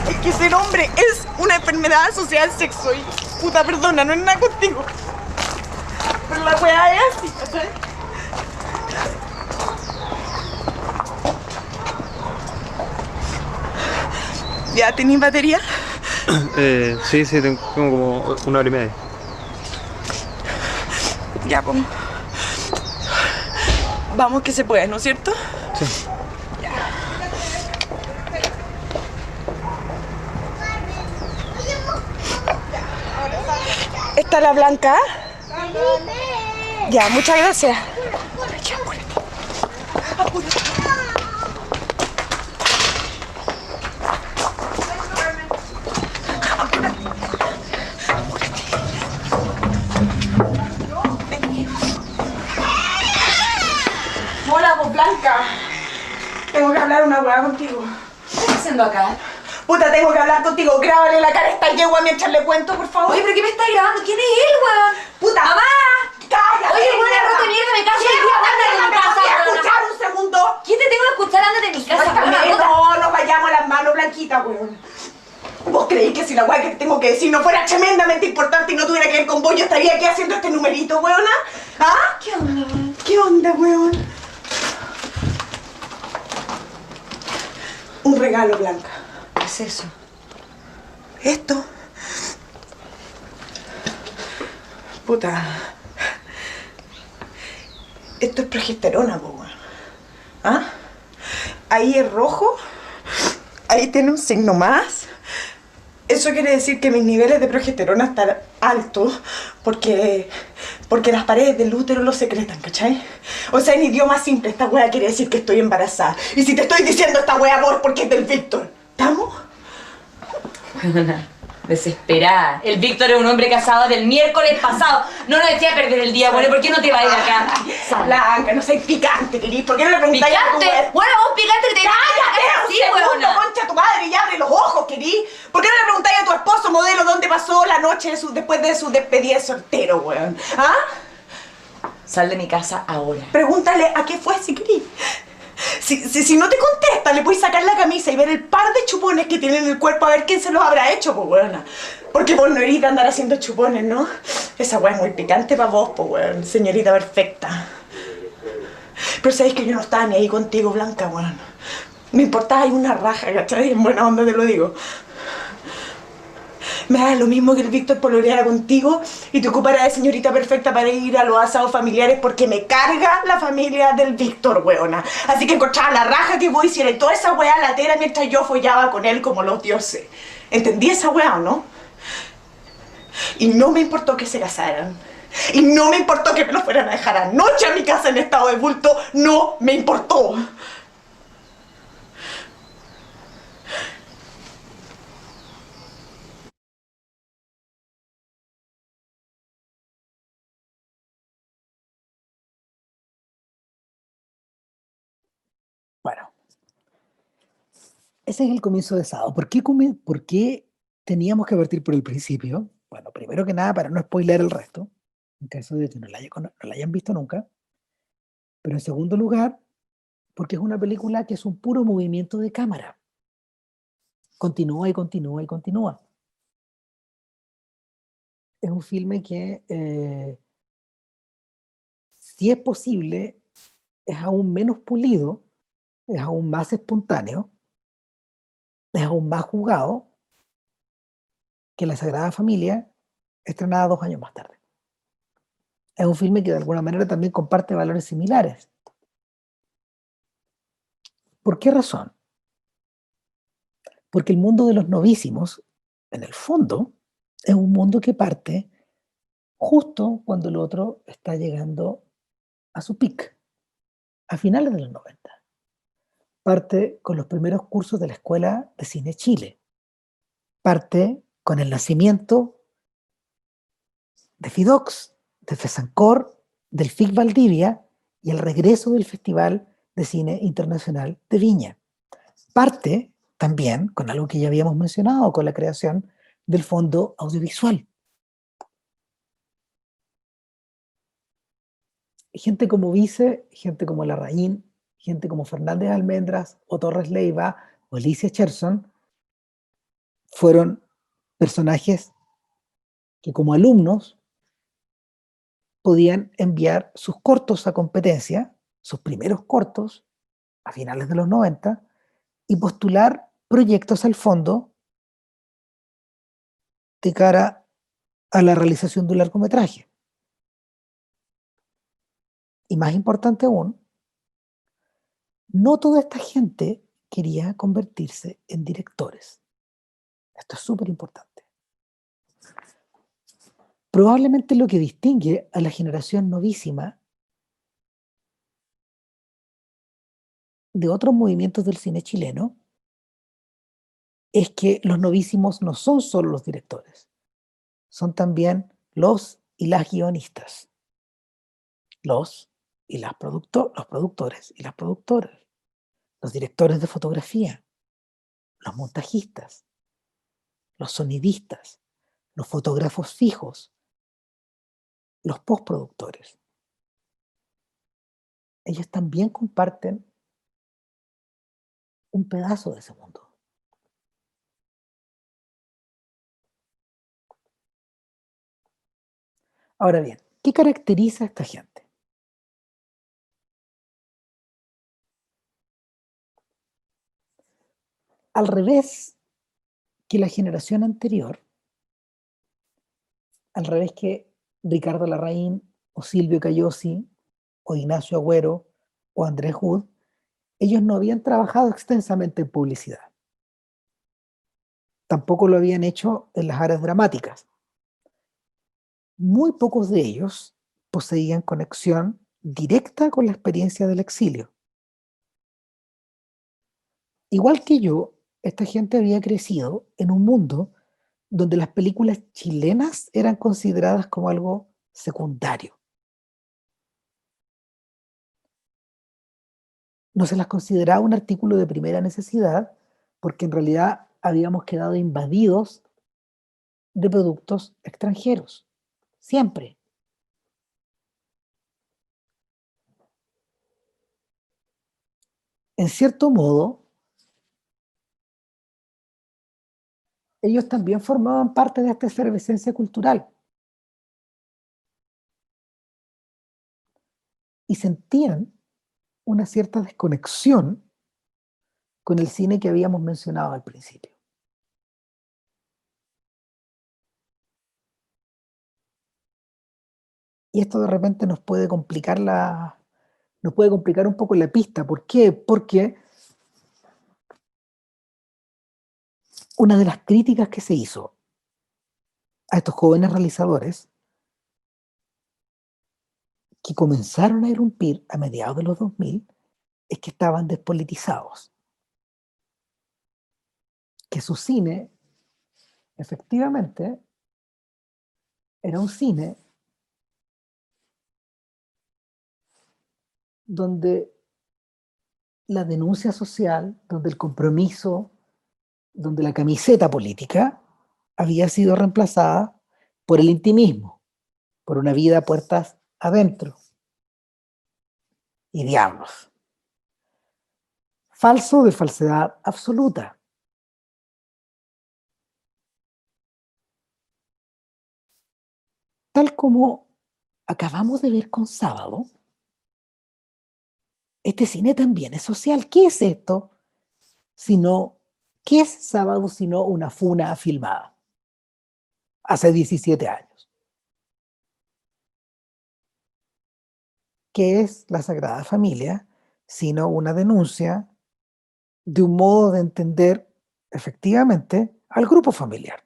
Es que ser hombre es una enfermedad asociada al sexo y, puta, perdona, no es nada contigo. Pero la weá es así, ¿cachai? ¿Ya tenés batería? Sí, tengo como 1 hora y media. Ya, pues. Vamos que se puede, ¿no es cierto? Sí. Ya. ¿Está la blanca? Ya, muchas gracias. Ya, apúrate. Hola, pues Blanca. Tengo que hablar una hueá contigo. ¿Qué estás haciendo acá? Puta, tengo que hablar contigo. Grábale la cara a esta yegua mientras le cuento, por favor. Oye, ¿pero qué me está grabando? ¿Quién es él, weón? Puta. ¡Mamá! ¡Cállate! Oye, buena rota mierda, me caso el día, ándate de mi casa. ¿Me voy a escuchar un segundo? ¿Quién te tengo que escuchar? Ándate de mi casa, weón. No, nos vayamos a las manos, Blanquita, weón. ¿Vos creéis que si la weá que tengo que decir no fuera tremendamente importante y no tuviera que ver con vos, yo estaría aquí haciendo este numerito, weona? ¿Ah? ¿Qué onda? ¿Qué onda, weón? Un regalo, Blanca. ¿Qué es eso? Esto. Puta. Esto es progesterona, po, weón. ¿Ah? Ahí es rojo. Ahí tiene un signo más. Eso quiere decir que mis niveles de progesterona están altos porque las paredes del útero lo secretan, ¿cachai? O sea, en idioma simple, esta wea quiere decir que estoy embarazada. Y si te estoy diciendo esta wea, vos, porque es del Víctor. ¿Estamos? Desesperada. El Víctor es un hombre casado del miércoles pasado. No nos eché a perder el día, bueno, ¿por qué no te vas de acá? Blanca, no seas picante, querís. ¿Por qué no le preguntáis a tu ¿Picante? Bueno, vos picante que te ¡cállate! sí, ¡Un segundo, huevona! concha tu madre, y abre los ojos, querís! ¿Por qué no le preguntáis a tu esposo modelo dónde pasó la noche después de su despedida de soltero, weón? ¿Ah? Sal de mi casa ahora. Pregúntale a qué fue si querís. Si no te contesta, le puedes sacar la camisa y ver el par de chupones que tiene en el cuerpo a ver quién se los habrá hecho, pues, weona. Porque vos no erís de andar haciendo chupones, ¿no? Esa weá es muy picante para vos, pues, weón. Señorita perfecta. Pero sabéis que yo no estaba ni ahí contigo, Blanca, weón. Me importaba ahí una raja, ¿cachai? En buena onda te lo digo. Me da lo mismo que el Víctor pololeara contigo y te ocupara de señorita perfecta para ir a los asados familiares porque me carga la familia del Víctor, weona. Así que encontraba la raja que vos hicieras toda esa weá latera mientras yo follaba con él como los dioses. ¿Entendí esa weá o no? Y no me importó que se casaran. Y no me importó que me lo fueran a dejar anoche a mi casa en estado de bulto. No me importó. Bueno, ese es el comienzo de Sábado. ¿Por qué teníamos que partir por el principio? Bueno, primero que nada, para no spoiler el resto, en caso de que no la hayan visto nunca. Pero en segundo lugar, porque es una película que es un puro movimiento de cámara. Continúa y continúa y continúa. Es un filme que, si es posible, es aún menos pulido, es aún más espontáneo, es aún más jugado que La Sagrada Familia, estrenada 2 años más tarde. Es un filme que de alguna manera también comparte valores similares. ¿Por qué razón? Porque el mundo de los novísimos, en el fondo, es un mundo que parte justo cuando el otro está llegando a su pic. a finales de los 90. Parte con los primeros cursos de la Escuela de Cine Chile. Parte con el nacimiento de FIDOX, de FESANCOR, del FIC Valdivia y el regreso del Festival de Cine Internacional de Viña. Parte también con algo que ya habíamos mencionado, con la creación del Fondo Audiovisual. Gente como Vice, gente como Larraín, gente como Fernández Almendras o Torres Leiva o Alicia Cherson fueron personajes que como alumnos podían enviar sus cortos a competencia, sus primeros cortos, a finales de los 90, y postular proyectos al fondo de cara a la realización de un largometraje. Y más importante aún, no toda esta gente quería convertirse en directores. Esto es súper importante. Probablemente lo que distingue a la generación novísima de otros movimientos del cine chileno es que los novísimos no son solo los directores, son también los y las guionistas, los productores y las productoras, los directores de fotografía, los montajistas, los sonidistas, los fotógrafos fijos, los postproductores. Ellos también comparten un pedazo de ese mundo. Ahora bien, ¿qué caracteriza a esta gente? Al revés que la generación anterior, al revés que Ricardo Larraín o Silvio Cayosi o Ignacio Agüero o Andrés Wood, ellos no habían trabajado extensamente en publicidad. Tampoco lo habían hecho en las áreas dramáticas. Muy pocos de ellos poseían conexión directa con la experiencia del exilio. Igual que yo, esta gente había crecido en un mundo donde las películas chilenas eran consideradas como algo secundario. No se las consideraba un artículo de primera necesidad porque en realidad habíamos quedado invadidos de productos extranjeros. Siempre. En cierto modo, ellos también formaban parte de esta efervescencia cultural. Y sentían una cierta desconexión con el cine que habíamos mencionado al principio. Y esto de repente nos puede complicar un poco la pista. ¿Por qué? Porque una de las críticas que se hizo a estos jóvenes realizadores que comenzaron a irrumpir a mediados de los 2000 es que estaban despolitizados. Que su cine, efectivamente, era un cine donde la denuncia social, donde el compromiso, donde la camiseta política había sido reemplazada por el intimismo, por una vida puertas adentro. Y diablos. Falso de falsedad absoluta. Tal como acabamos de ver con Sábado, este cine también es social. ¿Qué es esto? ¿Qué es Sábado sino una funa filmada? Hace 17 años. ¿Qué es la Sagrada Familia sino una denuncia de un modo de entender efectivamente al grupo familiar?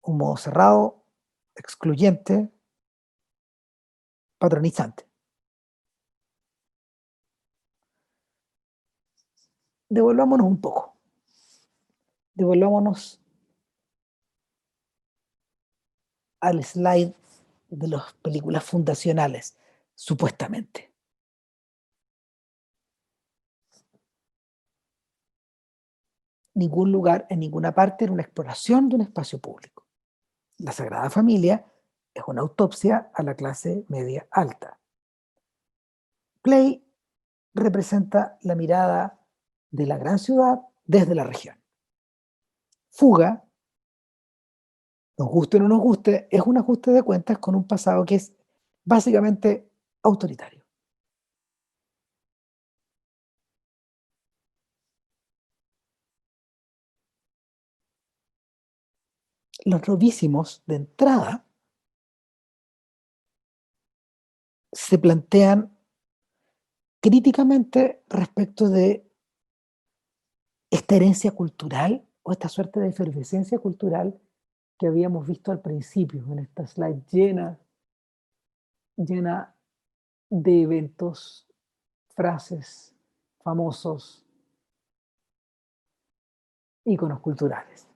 Un modo cerrado, excluyente, patronizante. Devolvámonos un poco. Devolvámonos al slide de las películas fundacionales, supuestamente. Ningún lugar, en ninguna parte, era una exploración de un espacio público. La Sagrada Familia es una autopsia a la clase media alta. Play representa la mirada de la gran ciudad desde la región. Fuga, nos guste o no nos guste, es un ajuste de cuentas con un pasado que es básicamente autoritario. Los novísimos de entrada se plantean críticamente respecto de esta herencia cultural o esta suerte de efervescencia cultural que habíamos visto al principio en esta slide llena de eventos, frases, famosos, íconos culturales.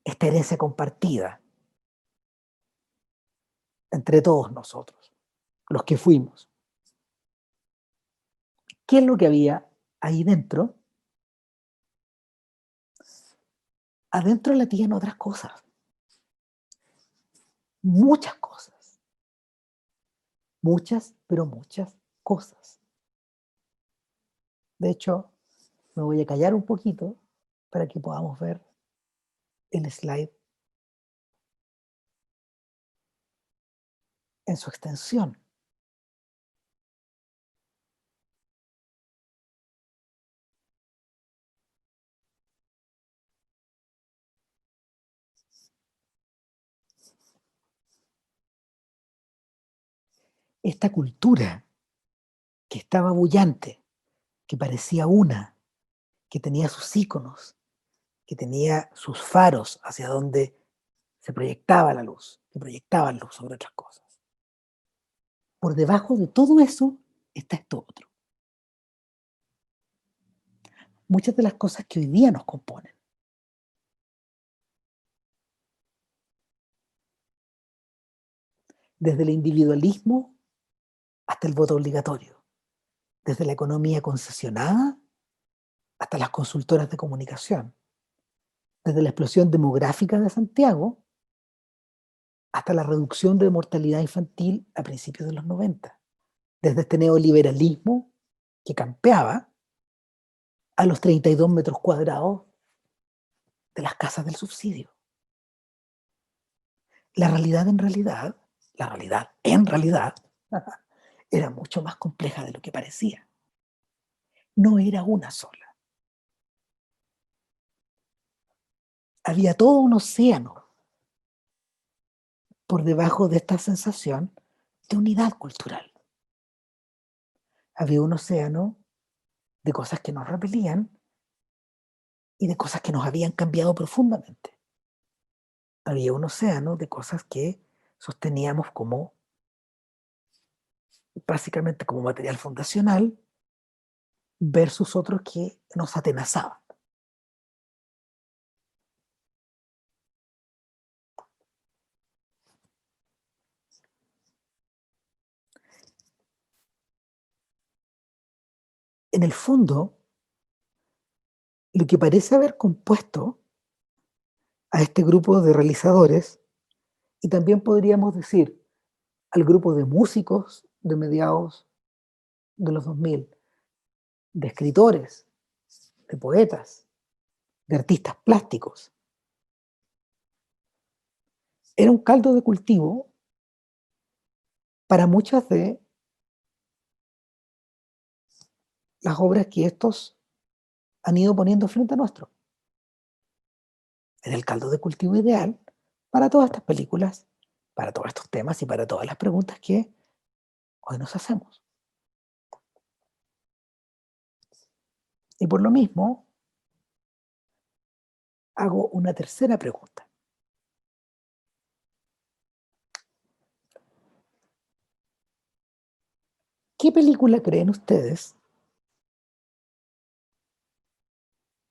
Esta herencia compartida entre todos nosotros, los que fuimos. ¿Qué es lo que había ahí dentro? Adentro latían otras cosas. Muchas cosas. Muchas, pero muchas cosas. De hecho, me voy a callar un poquito para que podamos ver el slide en su extensión. Esta cultura que estaba bullante, que parecía una, que tenía sus íconos, que tenía sus faros hacia donde se proyectaba la luz, que proyectaban luz sobre otras cosas. Por debajo de todo eso está esto otro. Muchas de las cosas que hoy día nos componen. Desde el individualismo hasta el voto obligatorio. Desde la economía concesionada hasta las consultoras de comunicación. Desde la explosión demográfica de Santiago hasta la reducción de mortalidad infantil a principios de los 90. Desde este neoliberalismo que campeaba a los 32 metros cuadrados de las casas del subsidio. La realidad en realidad era mucho más compleja de lo que parecía. No era una sola. Había todo un océano por debajo de esta sensación de unidad cultural. Había un océano de cosas que nos repelían y de cosas que nos habían cambiado profundamente. Había un océano de cosas que sosteníamos como, básicamente como material fundacional, versus otros que nos atenazaban. En el fondo, lo que parece haber compuesto a este grupo de realizadores, y también podríamos decir al grupo de músicos de mediados de los 2000, de escritores, de poetas, de artistas plásticos, era un caldo de cultivo para muchas de las obras que estos han ido poniendo frente a nuestro. Era el caldo de cultivo ideal para todas estas películas, para todos estos temas y para todas las preguntas que hoy nos hacemos. Y por lo mismo, hago una tercera pregunta. ¿Qué película creen ustedes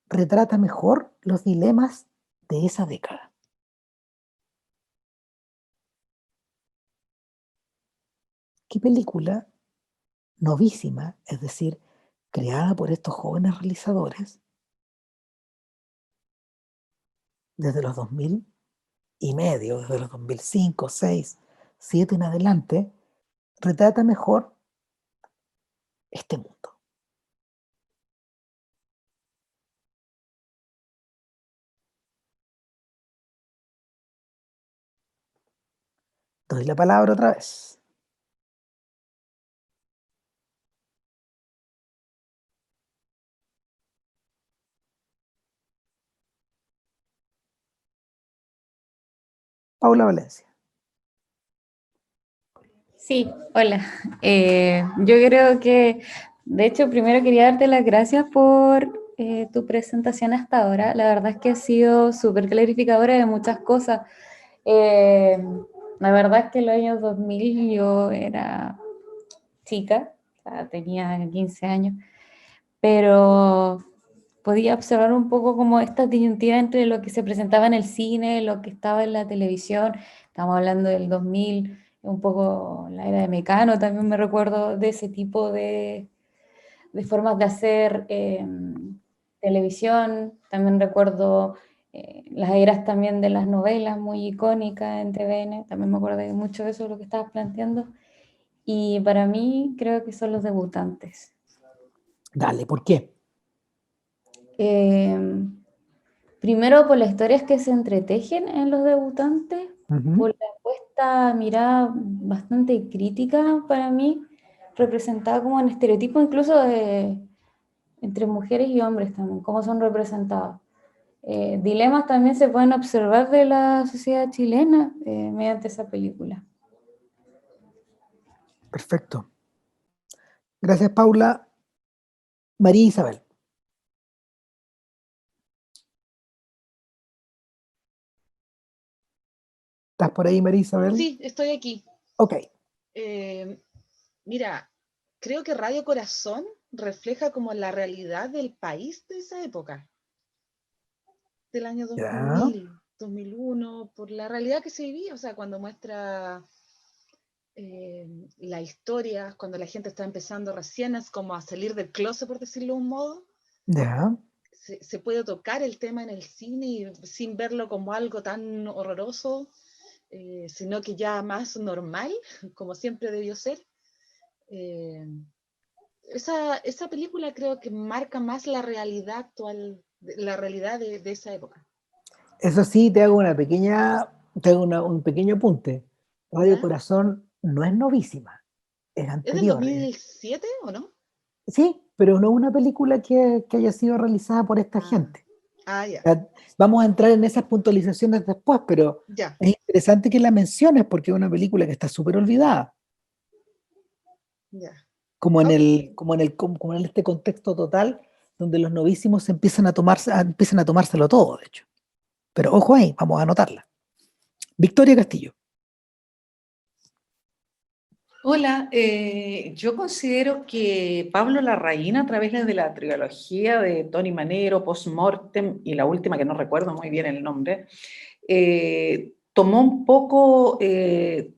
retrata mejor los dilemas de esa década? ¿Qué película novísima, es decir, creada por estos jóvenes realizadores desde los 2000 y medio, desde los 2005, 6, 7 en adelante, retrata mejor este mundo? Doy la palabra otra vez. Paula Valencia. Sí, hola. Yo creo que, de hecho, primero quería darte las gracias por tu presentación hasta ahora. La verdad es que ha sido súper clarificadora de muchas cosas. Eh, la verdad es que en los años 2000 yo era chica, o sea, tenía 15 años, pero podía observar un poco como esta disyuntiva entre lo que se presentaba en el cine, lo que estaba en la televisión. Estamos hablando del 2000, un poco la era de Mecano, también me recuerdo de ese tipo de formas de hacer televisión. También recuerdo las eras también de las novelas muy icónicas en TVN, también me acuerdo de mucho de eso, lo que estabas planteando. Y para mí creo que son los debutantes. Dale, ¿por qué? Primero por las historias que se entretejen en los debutantes, por la apuesta mirada bastante crítica para mí, representada como en estereotipos incluso entre mujeres y hombres también, cómo son representados. Dilemas también se pueden observar de la sociedad chilena mediante esa película. Perfecto. Gracias, Paula. María Isabel. ¿Estás por ahí, María Isabel? Sí, estoy aquí. Ok. Mira, creo que Radio Corazón refleja como la realidad del país de esa época, del año 2000, 2001, por la realidad que se vivía, o sea, cuando muestra la historia, cuando la gente está empezando recién, es como a salir del closet, por decirlo de un modo. Ya. Se puede tocar el tema en el cine y sin verlo como algo tan horroroso, sino que ya más normal, como siempre debió ser. Esa película creo que marca más la realidad actual, la realidad de esa época. Eso sí, te hago un pequeño apunte. Radio ¿Ya? Corazón no es novísima, es ¿Es del anterior. 2007 o no? Sí, pero no una película que haya sido realizada por esta gente. Ya. Vamos a entrar en esas puntualizaciones después, pero Ya. es interesante que la menciones porque es una película que está súper olvidada. Ya. Como en este contexto total donde los novísimos empiezan a tomárselo todo, de hecho. Pero ojo ahí, vamos a anotarla. Victoria Castillo. Hola, yo considero que Pablo Larraín, a través de la trilogía de Tony Manero, Postmortem y la última, que no recuerdo muy bien el nombre, tomó un poco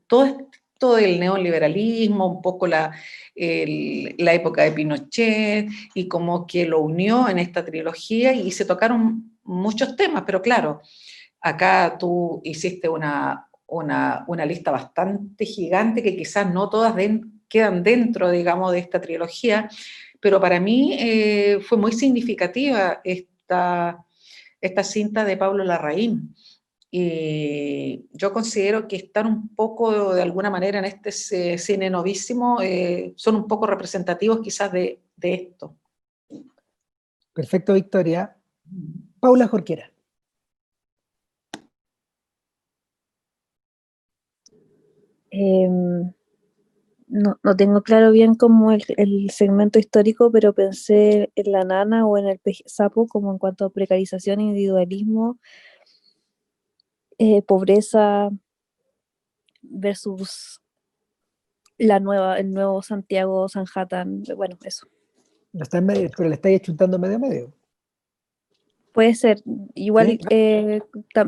todo esto del neoliberalismo, un poco la época de Pinochet, y como que lo unió en esta trilogía y se tocaron muchos temas, pero claro, acá tú hiciste una lista bastante gigante que quizás no todas quedan dentro, digamos, de esta trilogía, pero para mí fue muy significativa esta cinta de Pablo Larraín. Y yo considero que están un poco, de alguna manera, en este cine novísimo, son un poco representativos quizás de esto. Perfecto, Victoria. Paula Jorquera. No tengo claro bien como el segmento histórico, pero pensé en La Nana o en El Pez Sapo como en cuanto a precarización, individualismo, pobreza versus el nuevo Santiago Sanhattan, bueno, eso. No está en medio, pero le estáis chuntando medio. Puede ser. Igual, Sí,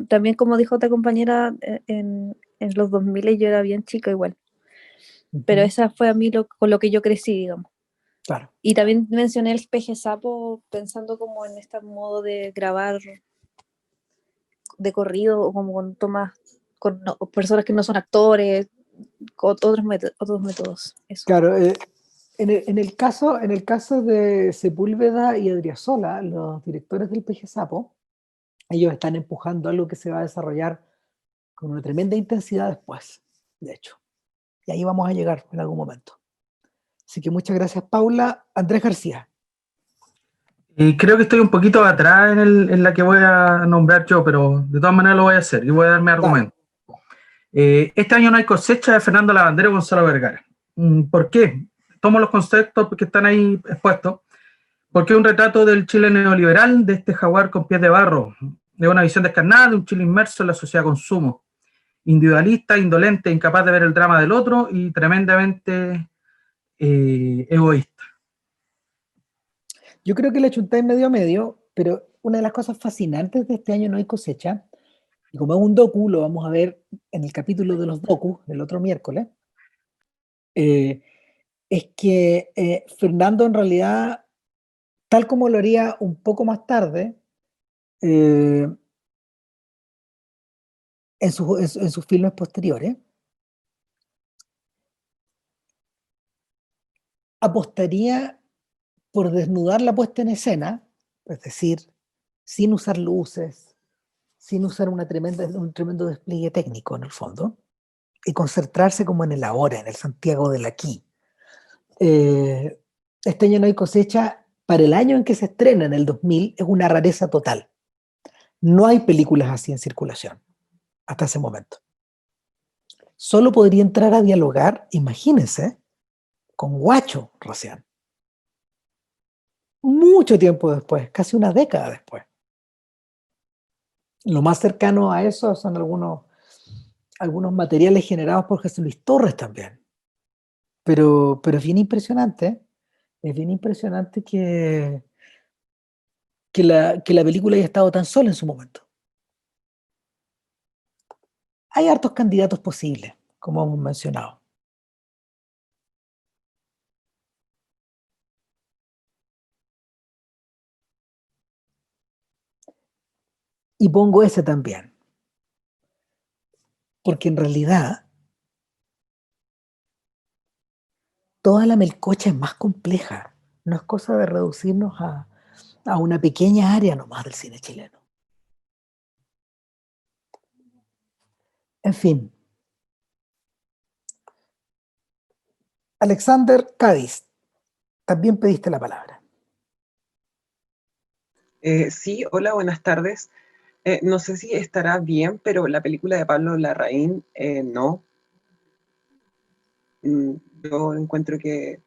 también como dijo otra compañera, en los 2000 yo era bien chica igual. Pero Ujú. esa fue a mí con lo que yo crecí, digamos. Claro. Y también mencioné el Peje Sapo pensando como en este modo de grabar de corrido o como con tomas con personas que no son actores, con otros métodos. Eso. Claro, en el caso de Sepúlveda y Adriasola, los directores del Peje Sapo, ellos están empujando algo que se va a desarrollar con una tremenda intensidad después, de hecho. Y ahí vamos a llegar en algún momento. Así que muchas gracias, Paula. Andrés García. Creo que estoy un poquito atrás en la que voy a nombrar yo, pero de todas maneras lo voy a hacer y voy a dar mi argumento. Este año no hay cosecha de Fernando Lavandero y Gonzalo Vergara. ¿Por qué? Tomo los conceptos que están ahí expuestos, porque es un retrato del Chile neoliberal, de este jaguar con pies de barro, de una visión descarnada de un Chile inmerso en la sociedad de consumo, individualista, indolente, incapaz de ver el drama del otro y tremendamente egoísta. Yo creo que le chuntáis medio a medio, pero una de las cosas fascinantes de este año no hay cosecha, y como es un docu, lo vamos a ver en el capítulo de los docus del otro miércoles, es que Fernando en realidad, tal como lo haría un poco más tarde, en sus filmes posteriores, apostaría por desnudar la puesta en escena, es decir, sin usar luces, sin usar un tremendo despliegue técnico en el fondo, y concentrarse como en el ahora, en el Santiago del aquí. Este año no hay cosecha, para el año en que se estrena, en el 2000, es una rareza total. No hay películas así en circulación, hasta ese momento. Solo podría entrar a dialogar, imagínense, con Guacho recién. Mucho tiempo después, casi una década después. Lo más cercano a eso son algunos materiales generados por José Luis Torres también. Pero es bien impresionante. Es bien impresionante que la película haya estado tan sola en su momento. Hay hartos candidatos posibles, como hemos mencionado. Y pongo ese también. Porque en realidad toda la melcocha es más compleja. No es cosa de reducirnos a una pequeña área nomás del cine chileno. En fin. Alexander Cádiz, también pediste la palabra. Sí, hola, buenas tardes. No sé si estará bien, pero la película de Pablo Larraín, no. Yo encuentro que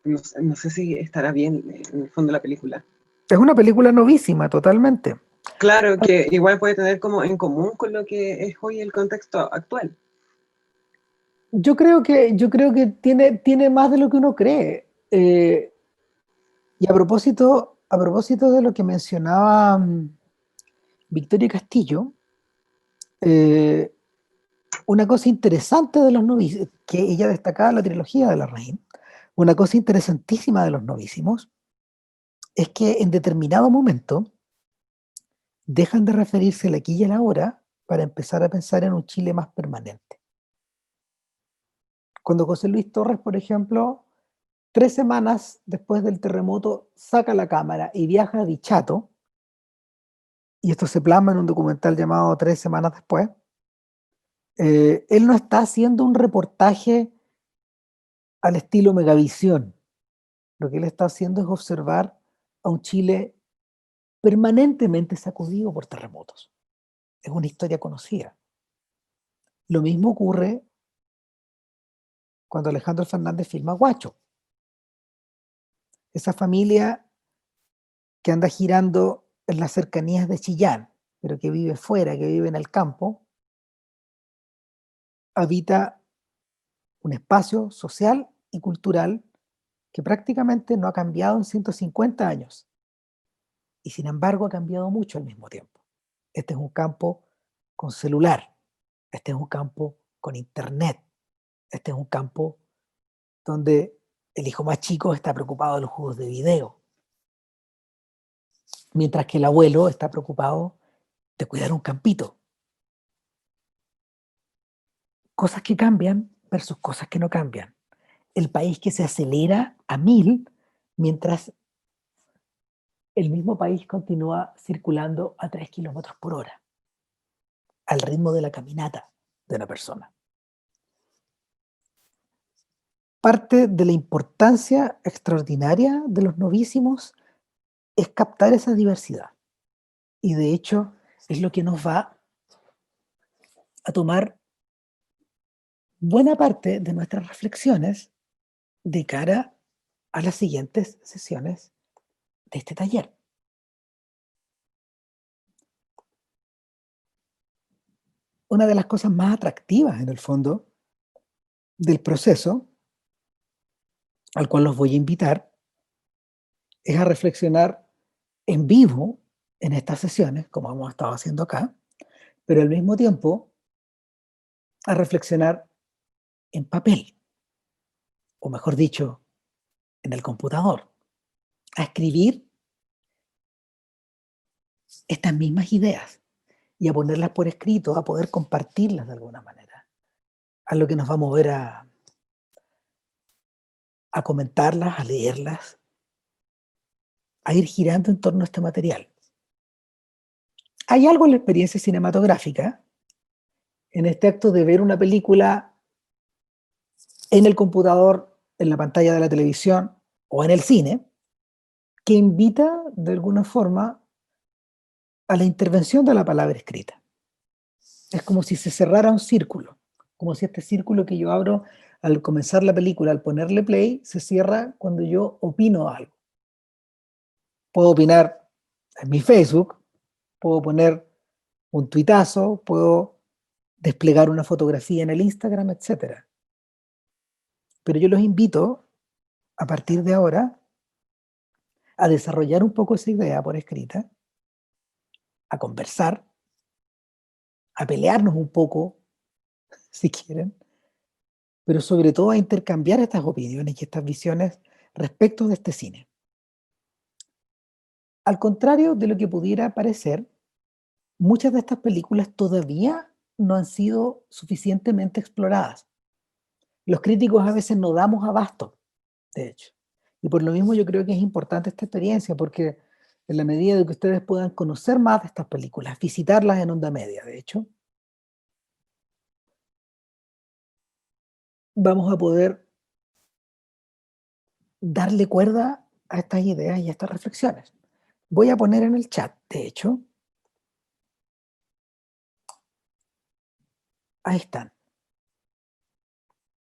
no sé si estará bien en el fondo la película. Es una película novísima, totalmente. Claro, que igual puede tener como en común con lo que es hoy el contexto actual. Yo creo que tiene más de lo que uno cree. Y a propósito de lo que mencionaba Victoria Castillo, una cosa interesante de los novísimos, que ella destacaba en la trilogía de Larraín, una cosa interesantísima de los novísimos, es que en determinado momento dejan de referirse al aquí y a la ahora para empezar a pensar en un Chile más permanente. Cuando José Luis Torres, por ejemplo, 3 semanas después del terremoto saca la cámara y viaja a Dichato, y esto se plasma en un documental llamado 3 semanas después, él no está haciendo un reportaje al estilo Megavisión. Lo que él está haciendo es observar a un Chile permanentemente sacudido por terremotos. Es una historia conocida. Lo mismo ocurre cuando Alejandro Fernández filma Guacho. Esa familia que anda girando en las cercanías de Chillán, pero que vive fuera, que vive en el campo, habita un espacio social y cultural que prácticamente no ha cambiado en 150 años y sin embargo ha cambiado mucho al mismo tiempo. Este es un campo con celular, este es un campo con internet, este es un campo donde el hijo más chico está preocupado de los juegos de video, mientras que el abuelo está preocupado de cuidar un campito. Cosas que cambian versus cosas que no cambian. El país que se acelera a 1000, mientras el mismo país continúa circulando a 3 kilómetros por hora, al ritmo de la caminata de una persona. Parte de la importancia extraordinaria de los novísimos es captar esa diversidad. Y de hecho es lo que nos va a tomar buena parte de nuestras reflexiones de cara a las siguientes sesiones de este taller. Una de las cosas más atractivas, en el fondo, del proceso al cual los voy a invitar es a reflexionar en vivo en estas sesiones, como hemos estado haciendo acá, pero al mismo tiempo a reflexionar en papel, o mejor dicho, en el computador, a escribir estas mismas ideas y a ponerlas por escrito, a poder compartirlas de alguna manera, a lo que nos va a mover a comentarlas, a leerlas, a ir girando en torno a este material. Hay algo en la experiencia cinematográfica, en este acto de ver una película en el computador, en la pantalla de la televisión o en el cine, que invita de alguna forma a la intervención de la palabra escrita. Es como si se cerrara un círculo, como si este círculo que yo abro al comenzar la película, al ponerle play, se cierra cuando yo opino algo. Puedo opinar en mi Facebook, puedo poner un tuitazo, puedo desplegar una fotografía en el Instagram, etc. Pero yo los invito, a partir de ahora, a desarrollar un poco esa idea por escrita, a conversar, a pelearnos un poco, si quieren, pero sobre todo a intercambiar estas opiniones y estas visiones respecto de este cine. Al contrario de lo que pudiera parecer, muchas de estas películas todavía no han sido suficientemente exploradas. Los críticos a veces no damos abasto, de hecho. Y por lo mismo yo creo que es importante esta experiencia, porque en la medida de que ustedes puedan conocer más de estas películas, visitarlas en Onda Media, de hecho, vamos a poder darle cuerda a estas ideas y a estas reflexiones. Voy a poner en el chat, de hecho, ahí están,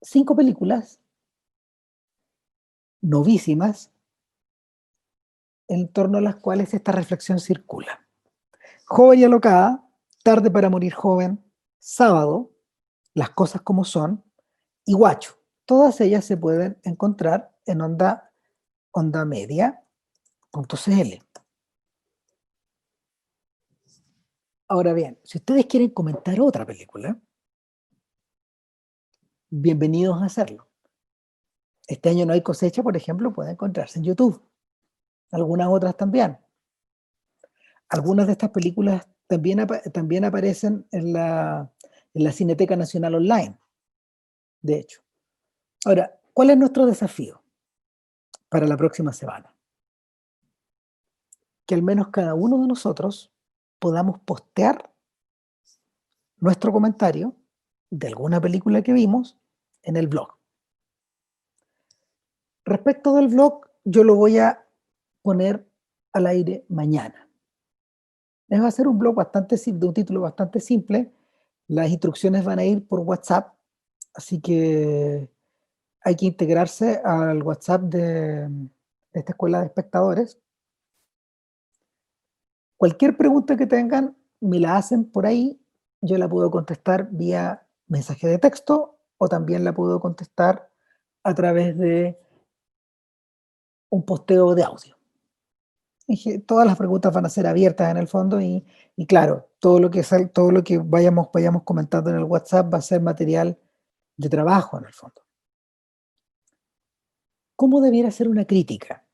5 películas novísimas en torno a las cuales esta reflexión circula. Joven y alocada, Tarde para morir joven, Sábado, Las cosas como son y Guacho. Todas ellas se pueden encontrar en ondamedia.cl. Ahora bien, si ustedes quieren comentar otra película, bienvenidos a hacerlo. Este año No hay cosecha, por ejemplo, puede encontrarse en YouTube. Algunas otras también. Algunas de estas películas también aparecen en la Cineteca Nacional Online, de hecho. Ahora, ¿cuál es nuestro desafío para la próxima semana? Que al menos cada uno de nosotros podamos postear nuestro comentario de alguna película que vimos en el blog. Respecto del blog, yo lo voy a poner al aire mañana. Va a ser un blog de un título bastante simple. Las instrucciones van a ir por WhatsApp, así que hay que integrarse al WhatsApp de esta escuela de espectadores. Cualquier pregunta que tengan, me la hacen por ahí, yo la puedo contestar vía mensaje de texto o también la puedo contestar a través de un posteo de audio. Todas las preguntas van a ser abiertas en el fondo y claro, todo lo que vayamos comentando en el WhatsApp va a ser material de trabajo en el fondo. ¿Cómo debiera ser una crítica?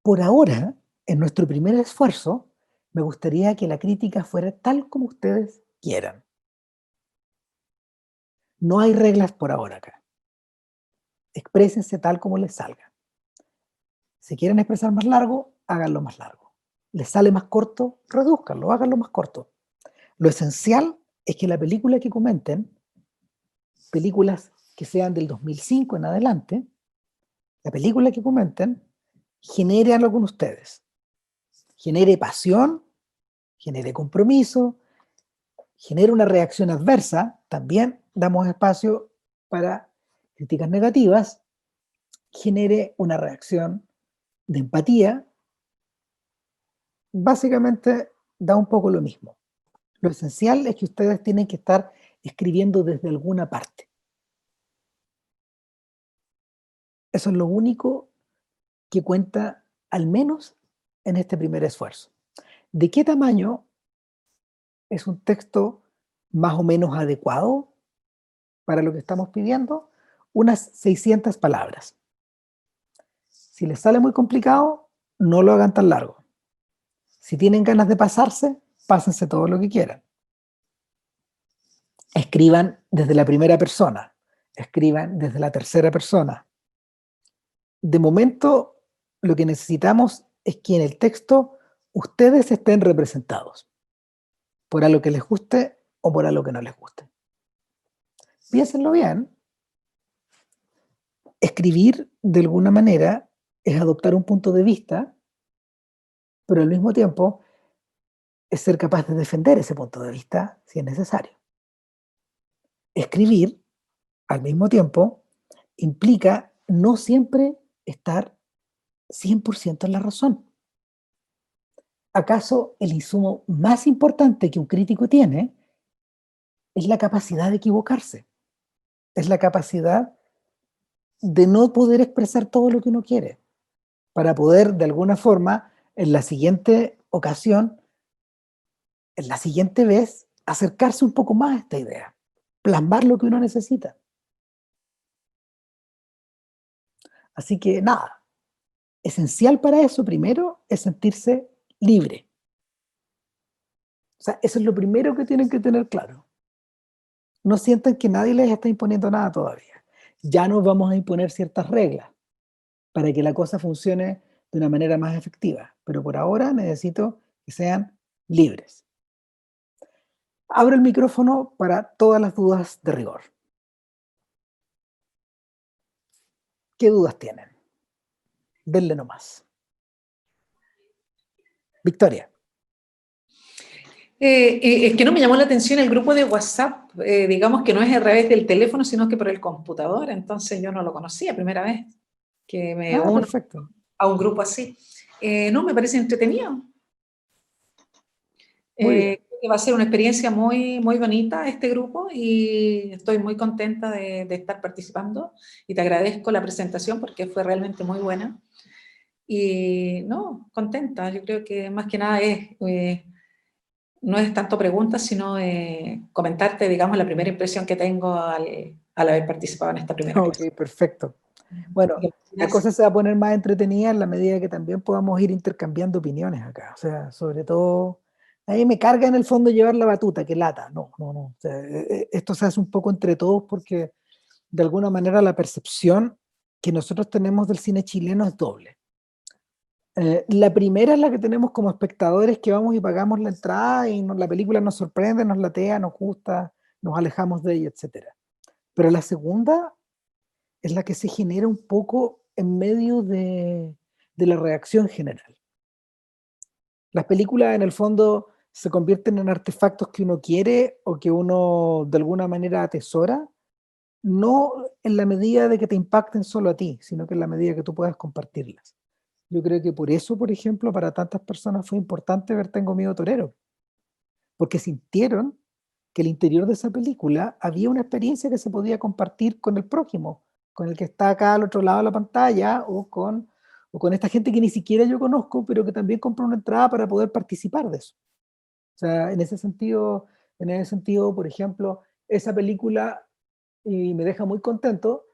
Por ahora, en nuestro primer esfuerzo, me gustaría que la crítica fuera tal como ustedes quieran. No hay reglas por ahora acá. Exprésense tal como les salga. Si quieren expresar más largo, háganlo más largo. Les sale más corto, redúzcanlo, háganlo más corto. Lo esencial es que la película que comenten, películas que sean del 2005 en adelante, la película que comenten genere algo con ustedes. Genere pasión, genere compromiso, genere una reacción adversa. También damos espacio para críticas negativas. Genere una reacción de empatía. Básicamente da un poco lo mismo. Lo esencial es que ustedes tienen que estar escribiendo desde alguna parte. Eso es lo único que cuenta, al menos en este primer esfuerzo. ¿De qué tamaño es un texto más o menos adecuado para lo que estamos pidiendo? Unas 600 palabras. Si les sale muy complicado, no lo hagan tan largo. Si tienen ganas de pasarse, pásense todo lo que quieran. Escriban desde la primera persona, escriban desde la tercera persona. De momento, lo que necesitamos es que en el texto ustedes estén representados, por algo que les guste o por algo que no les guste. Piénsenlo bien. Escribir, de alguna manera, es adoptar un punto de vista, pero al mismo tiempo es ser capaz de defender ese punto de vista si es necesario. Escribir, al mismo tiempo, implica no siempre estar 100% en la razón. ¿Acaso el insumo más importante que un crítico tiene es la capacidad de equivocarse? Es la capacidad de no poder expresar todo lo que uno quiere, para poder, de alguna forma, en la siguiente ocasión, en la siguiente vez, acercarse un poco más a esta idea, plasmar lo que uno necesita. Así que nada, esencial para eso primero es sentirse libre. O sea, eso es lo primero que tienen que tener claro. No sientan que nadie les está imponiendo nada todavía. Ya nos vamos a imponer ciertas reglas para que la cosa funcione de una manera más efectiva, pero por ahora necesito que sean libres. Abro el micrófono para todas las dudas de rigor. ¿Qué dudas tienen? Denle nomás. Victoria. Es que no me llamó la atención el grupo de WhatsApp, digamos que no es a través del teléfono, sino que por el computador, entonces yo no lo conocía, primera vez que me uno perfecto. a un grupo así. No, me parece entretenido. Muy Creo que va a ser una experiencia muy, muy bonita este grupo y estoy muy contenta de estar participando y te agradezco la presentación porque fue realmente muy buena. Y no, contenta, yo creo que más que nada no es tanto preguntas, sino comentarte, digamos, la primera impresión que tengo al haber participado en esta primera clase. Ok, perfecto. Bueno, la cosa se va a poner más entretenida en la medida que también podamos ir intercambiando opiniones acá. O sea, sobre todo, a mí me carga en el fondo llevar la batuta, que lata. No. O sea, esto se hace un poco entre todos porque de alguna manera la percepción que nosotros tenemos del cine chileno es doble. La primera es la que tenemos como espectadores, que vamos y pagamos la entrada y la película nos sorprende, nos latea, nos gusta, nos alejamos de ella, etc. Pero la segunda es la que se genera un poco en medio de la reacción general. Las películas en el fondo se convierten en artefactos que uno quiere o que uno de alguna manera atesora, no en la medida de que te impacten solo a ti, sino que en la medida que tú puedas compartirlas. Yo creo que por eso, por ejemplo, para tantas personas fue importante ver Tengo Miedo Torero, porque sintieron que el interior de esa película había una experiencia que se podía compartir con el prójimo, con el que está acá al otro lado de la pantalla, o con esta gente que ni siquiera yo conozco, pero que también compró una entrada para poder participar de eso. O sea, en ese sentido, por ejemplo, esa película, y me deja muy contento,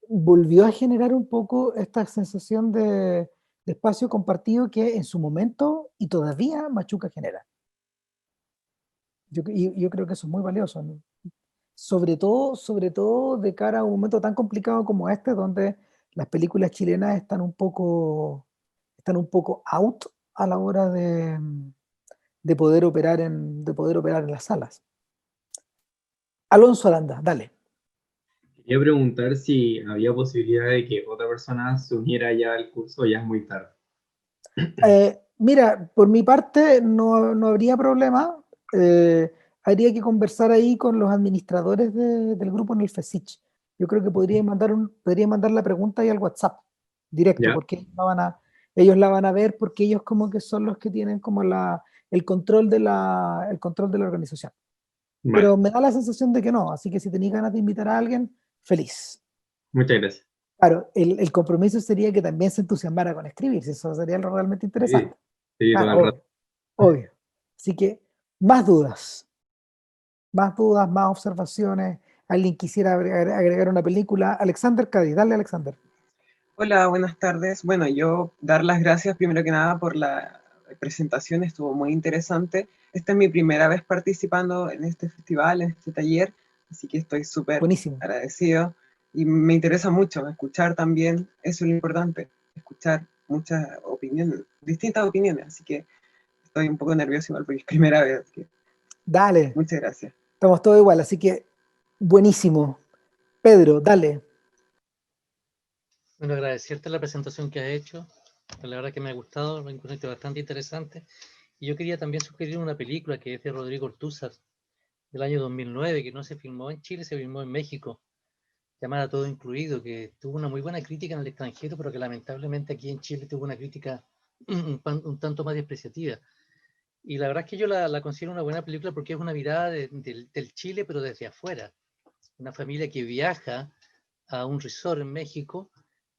volvió a generar un poco esta sensación de espacio compartido que en su momento y todavía Machuca genera. Yo creo que eso es muy valioso, ¿no? Sobre todo de cara a un momento tan complicado como este, donde las películas chilenas están un poco out a la hora de poder operar en las salas. Alonso Aranda, dale. Quería preguntar si había posibilidad de que otra persona se uniera ya al curso o ya es muy tarde. Mira, por mi parte no habría problema. Habría que conversar ahí con los administradores del grupo en el FESICH. Yo creo que podría mandar la pregunta ahí al WhatsApp directo, Ya. porque ellos la van a ver, porque ellos como que son los que tienen como el control de la organización. Vale. Pero me da la sensación de que no, así que si tenéis ganas de invitar a alguien, feliz. Muchas gracias. Claro, el compromiso sería que también se entusiasmara con escribir, si eso sería lo realmente interesante. Sí, Claro, todo el rato. obvio. Así que, más dudas, más observaciones. ¿Alguien quisiera agregar una película? Alexander Cádiz, dale, Alexander. Hola, buenas tardes. Bueno, yo dar las gracias primero que nada por la presentación, estuvo muy interesante. Esta es mi primera vez participando en este festival, en este taller, así que estoy súper agradecido y me interesa mucho escuchar también, eso es lo importante, escuchar muchas opiniones, distintas opiniones, así que estoy un poco nervioso igual porque es primera vez. Así que Dale. muchas gracias. Estamos todos igual, así que buenísimo. Pedro, dale. Bueno, agradecerte la presentación que has hecho. La verdad que me ha gustado, lo encuentro bastante interesante. Y yo quería también sugerir una película que es de Rodrigo Ortúzar, del año 2009, que no se filmó en Chile, se filmó en México, llamada Todo Incluido, que tuvo una muy buena crítica en el extranjero, pero que lamentablemente aquí en Chile tuvo una crítica un tanto más despreciativa. Y la verdad es que yo la considero una buena película porque es una mirada del Chile, pero desde afuera. Una familia que viaja a un resort en México,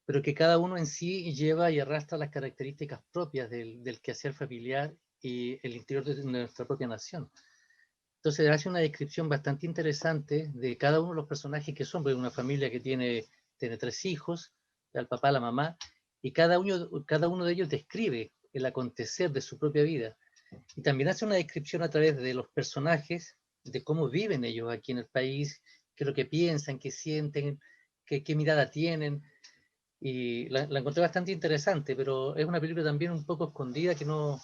pero que cada uno en sí lleva y arrastra las características propias del quehacer familiar y el interior de nuestra propia nación. Entonces hace una descripción bastante interesante de cada uno de los personajes que son, porque una familia que tiene 3 hijos, el papá, la mamá, y cada uno de ellos describe el acontecer de su propia vida. Y también hace una descripción a través de los personajes, de cómo viven ellos aquí en el país, qué es lo que piensan, qué sienten, qué mirada tienen. Y la encontré bastante interesante, pero es una película también un poco escondida que no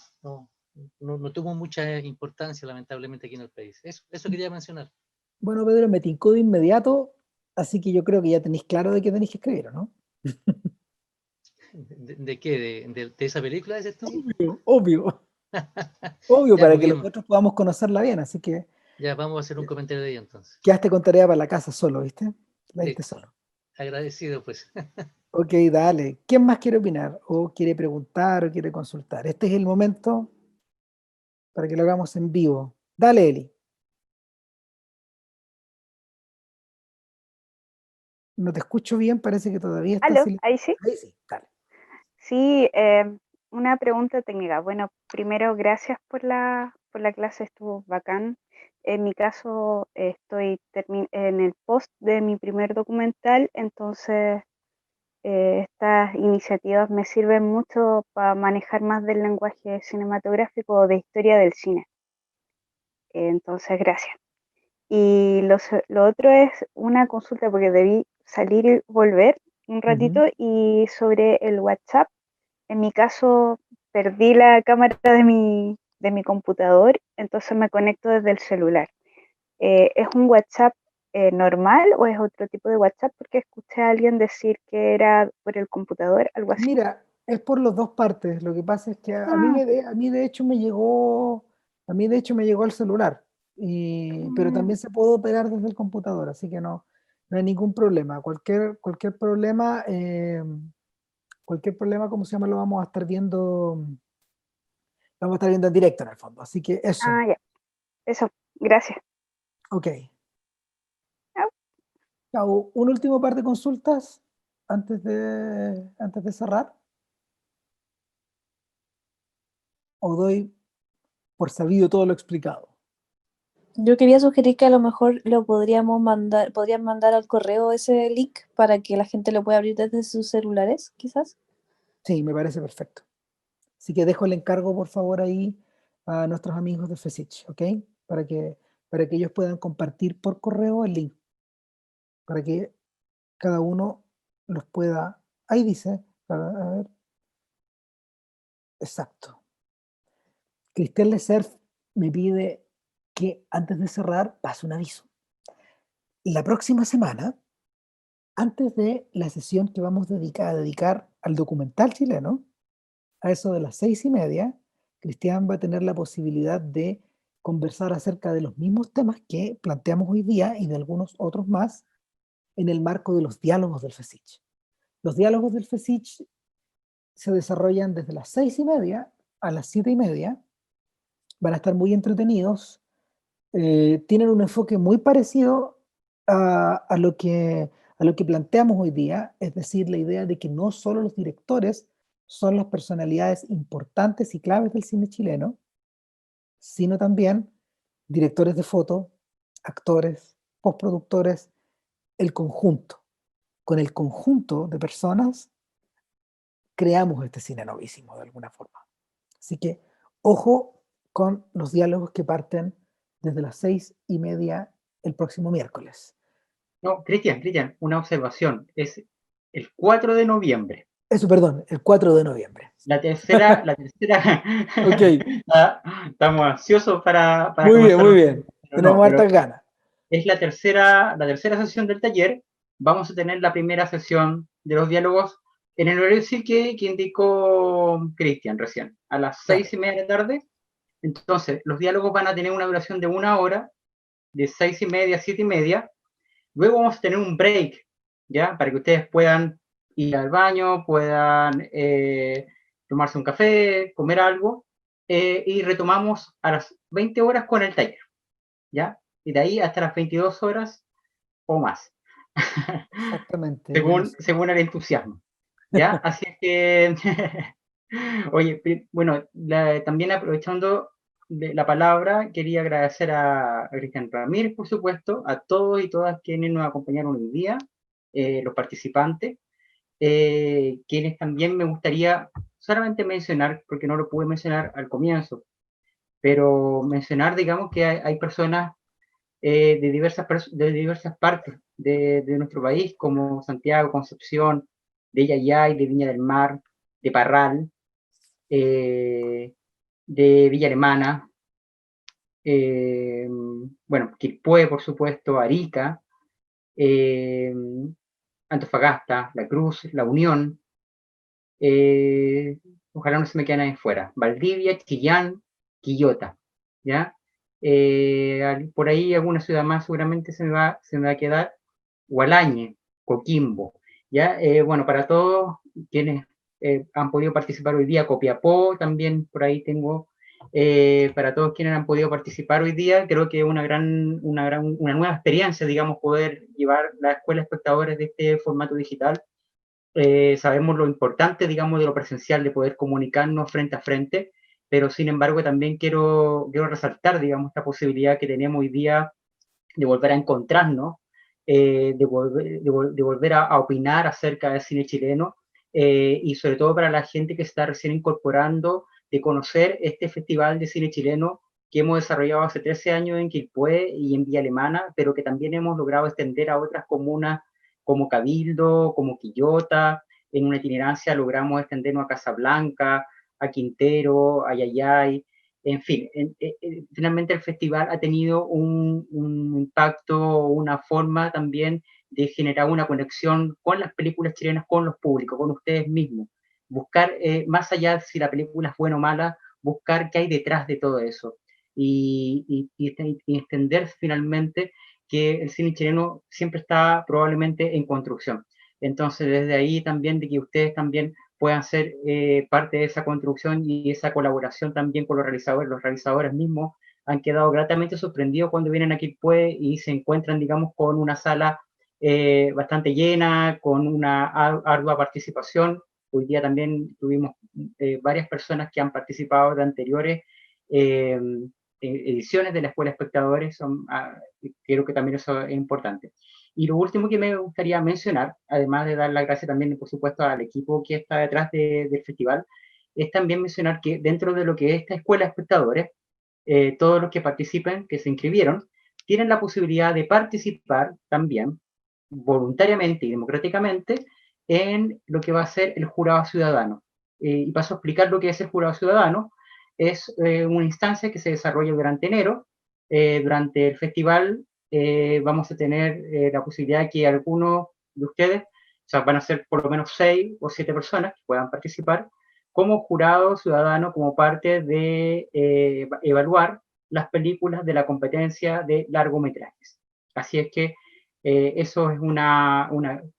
tuvo mucha importancia, lamentablemente, aquí en el país. Eso quería mencionar. Bueno, Pedro, me tincó de inmediato, así que yo creo que ya tenéis claro de qué tenéis que escribir, ¿no? ¿De qué? ¿De esa película, dices tú? Obvio. Obvio, Ya, para muy que bien. nosotros podamos conocerla bien, así que Ya, vamos a hacer un comentario de ella entonces. quedaste con tarea para la casa solo, ¿viste? La diste solo. Agradecido, pues. Ok, dale. ¿Quién más quiere opinar? ¿O quiere preguntar o quiere consultar? Este es el momento para que lo hagamos en vivo. Dale, Eli. No te escucho bien, parece que todavía está ¿Aló? silenciado. ¿Ahí sí? Ahí sí, dale. Sí, una pregunta técnica. Bueno, primero, gracias por la clase, estuvo bacán. En mi caso, estoy en el post de mi primer documental, entonces estas iniciativas me sirven mucho para manejar más del lenguaje cinematográfico o de historia del cine. Entonces, gracias. Y lo otro es una consulta, porque debí salir y volver un ratito, y sobre el WhatsApp. En mi caso, perdí la cámara de mi computador, entonces me conecto desde el celular. ¿Es un WhatsApp normal o es otro tipo de WhatsApp? Porque escuché a alguien decir que era por el computador, algo así. Mira, es por las dos partes. Lo que pasa es que a mí de hecho me llegó al celular, pero también se puede operar desde el computador, así que no hay ningún problema. Cualquier problema, ¿cómo se llama? Lo vamos a estar viendo en directo en el fondo. Así que eso. Ya. Eso, gracias. Ok. Chao. Un último par de consultas antes de cerrar. ¿O doy por sabido todo lo explicado? Yo quería sugerir que a lo mejor lo podrían mandar al correo ese link para que la gente lo pueda abrir desde sus celulares, quizás. Sí, me parece perfecto. Así que dejo el encargo, por favor, ahí a nuestros amigos de FESICH, ¿ok? Para que ellos puedan compartir por correo el link, para que cada uno los pueda... Ahí dice, a ver, exacto. Cristian Lecerf me pide que antes de cerrar pase un aviso. La próxima semana, antes de la sesión que vamos a dedicar al documental chileno, a eso de las 6:30, Cristian va a tener la posibilidad de conversar acerca de los mismos temas que planteamos hoy día y de algunos otros más en el marco de los diálogos del FESICH. Los diálogos del FESICH se desarrollan desde las 6:30 a las 7:30, van a estar muy entretenidos, tienen un enfoque muy parecido a lo que planteamos hoy día, es decir, la idea de que no solo los directores son las personalidades importantes y claves del cine chileno, sino también directores de foto, actores, postproductores, el conjunto. Con el conjunto de personas creamos este cine novísimo de alguna forma. Así que ojo con los diálogos que parten desde las 6:30 el próximo miércoles. No, Cristian, una observación. Es el 4 de noviembre. Eso, perdón, el 4 de noviembre. La tercera. Ok. Estamos ansiosos para Muy bien, comenzar. muy bien. Tenemos hartas ganas. Es la tercera sesión del taller. Vamos a tener la primera sesión de los diálogos en el horario que indicó Cristian recién, a las 6:30 de la tarde. Entonces, los diálogos van a tener una duración de 1 hora, de 6:30 a 7:30. Luego vamos a tener un break, ¿ya? Para que ustedes puedan ir al baño, puedan tomarse un café, comer algo, y retomamos a las 20 horas con el taller, ¿ya? Y de ahí hasta las 22 horas o más. Exactamente. según el entusiasmo, ¿ya? Así es que, oye, bueno, también aprovechando la palabra, quería agradecer a Cristian Ramírez, por supuesto, a todos y todas quienes nos acompañaron hoy día, los participantes, quienes también me gustaría solamente mencionar, porque no lo pude mencionar al comienzo, pero mencionar, digamos, que hay personas de diversas partes de nuestro país, como Santiago, Concepción, de Yayay, de Viña del Mar, de Parral, de Villa Alemana, bueno, Quilpué, por supuesto, Arica, Antofagasta, La Cruz, La Unión, ojalá no se me quede nadie fuera, Valdivia, Chillán, Quillota, ¿ya? Por ahí alguna ciudad más seguramente se me va a quedar, Hualañe, Coquimbo, ¿ya? Bueno, para todos quienes han podido participar hoy día, Copiapó, también por ahí tengo, para todos quienes han podido participar hoy día, creo que es una nueva experiencia, digamos, poder llevar la escuela a espectadores de este formato digital. Sabemos lo importante, digamos, de lo presencial, de poder comunicarnos frente a frente, pero sin embargo también quiero resaltar, digamos, esta posibilidad que tenemos hoy día de volver a encontrarnos, de volver a opinar acerca del cine chileno, y sobre todo para la gente que está recién incorporando, de conocer este festival de cine chileno que hemos desarrollado hace 13 años en Quilpué y en Villa Alemana, pero que también hemos logrado extender a otras comunas como Cabildo, como Quillota. En una itinerancia logramos extendernos a Casablanca, a Quintero, a Yayay, en fin. Finalmente el festival ha tenido un impacto, una forma también de generar una conexión con las películas chilenas, con los públicos, con ustedes mismos. Buscar, más allá de si la película es buena o mala, buscar qué hay detrás de todo eso. Y extender finalmente que el cine chileno siempre está probablemente en construcción. Entonces, desde ahí también de que ustedes también puedan ser parte de esa construcción y esa colaboración también con los realizadores mismos, han quedado gratamente sorprendidos cuando vienen a Quilpué y se encuentran, digamos, con una sala bastante llena, con una ardua participación. Hoy día también tuvimos varias personas que han participado de anteriores ediciones de la Escuela de Espectadores, creo que también eso es importante. Y lo último que me gustaría mencionar, además de dar las gracias también, por supuesto, al equipo que está detrás del festival, es también mencionar que dentro de lo que es esta Escuela de Espectadores, todos los que participen, que se inscribieron, tienen la posibilidad de participar también voluntariamente y democráticamente en lo que va a ser el jurado ciudadano. Y paso a explicar lo que es el jurado ciudadano. Es una instancia que se desarrolla durante enero. Durante el festival vamos a tener la posibilidad de que algunos de ustedes, o sea, van a ser por lo menos 6 o 7 personas que puedan participar como jurado ciudadano, como parte de evaluar las películas de la competencia de largometrajes. Así es que eso es una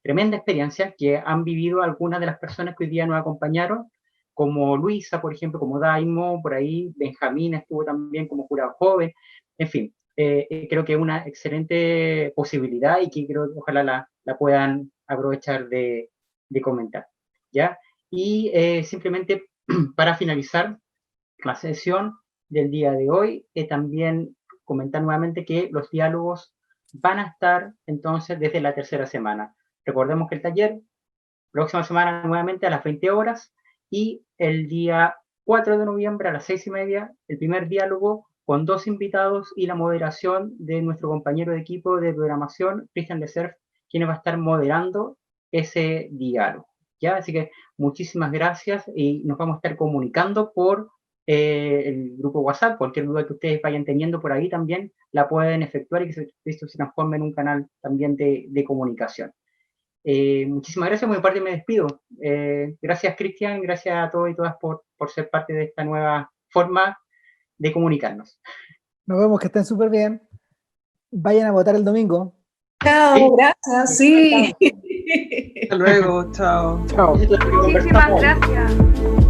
tremenda experiencia que han vivido algunas de las personas que hoy día nos acompañaron, como Luisa, por ejemplo, como Daimo, por ahí Benjamín estuvo también como jurado joven, en fin, creo que es una excelente posibilidad y que creo que ojalá la puedan aprovechar de comentar, ¿ya? Y simplemente para finalizar la sesión del día de hoy, también comentar nuevamente que los diálogos van a estar entonces desde la tercera semana. Recordemos que el taller, próxima semana nuevamente a las 20 horas, y el día 4 de noviembre a las 6:30, el primer diálogo con 2 invitados y la moderación de nuestro compañero de equipo de programación, Cristian Lecerf, quien va a estar moderando ese diálogo, ¿ya? Así que muchísimas gracias y nos vamos a estar comunicando por el grupo WhatsApp. Cualquier duda que ustedes vayan teniendo por ahí también la pueden efectuar y que esto se transforme en un canal también de comunicación. Muchísimas gracias, por mi parte me despido. Gracias Cristian, gracias a todos y todas por ser parte de esta nueva forma de comunicarnos. Nos vemos, que estén súper bien. Vayan a votar el domingo. Chao, gracias, sí. Hasta luego, chao. Chao. Muchísimas gracias.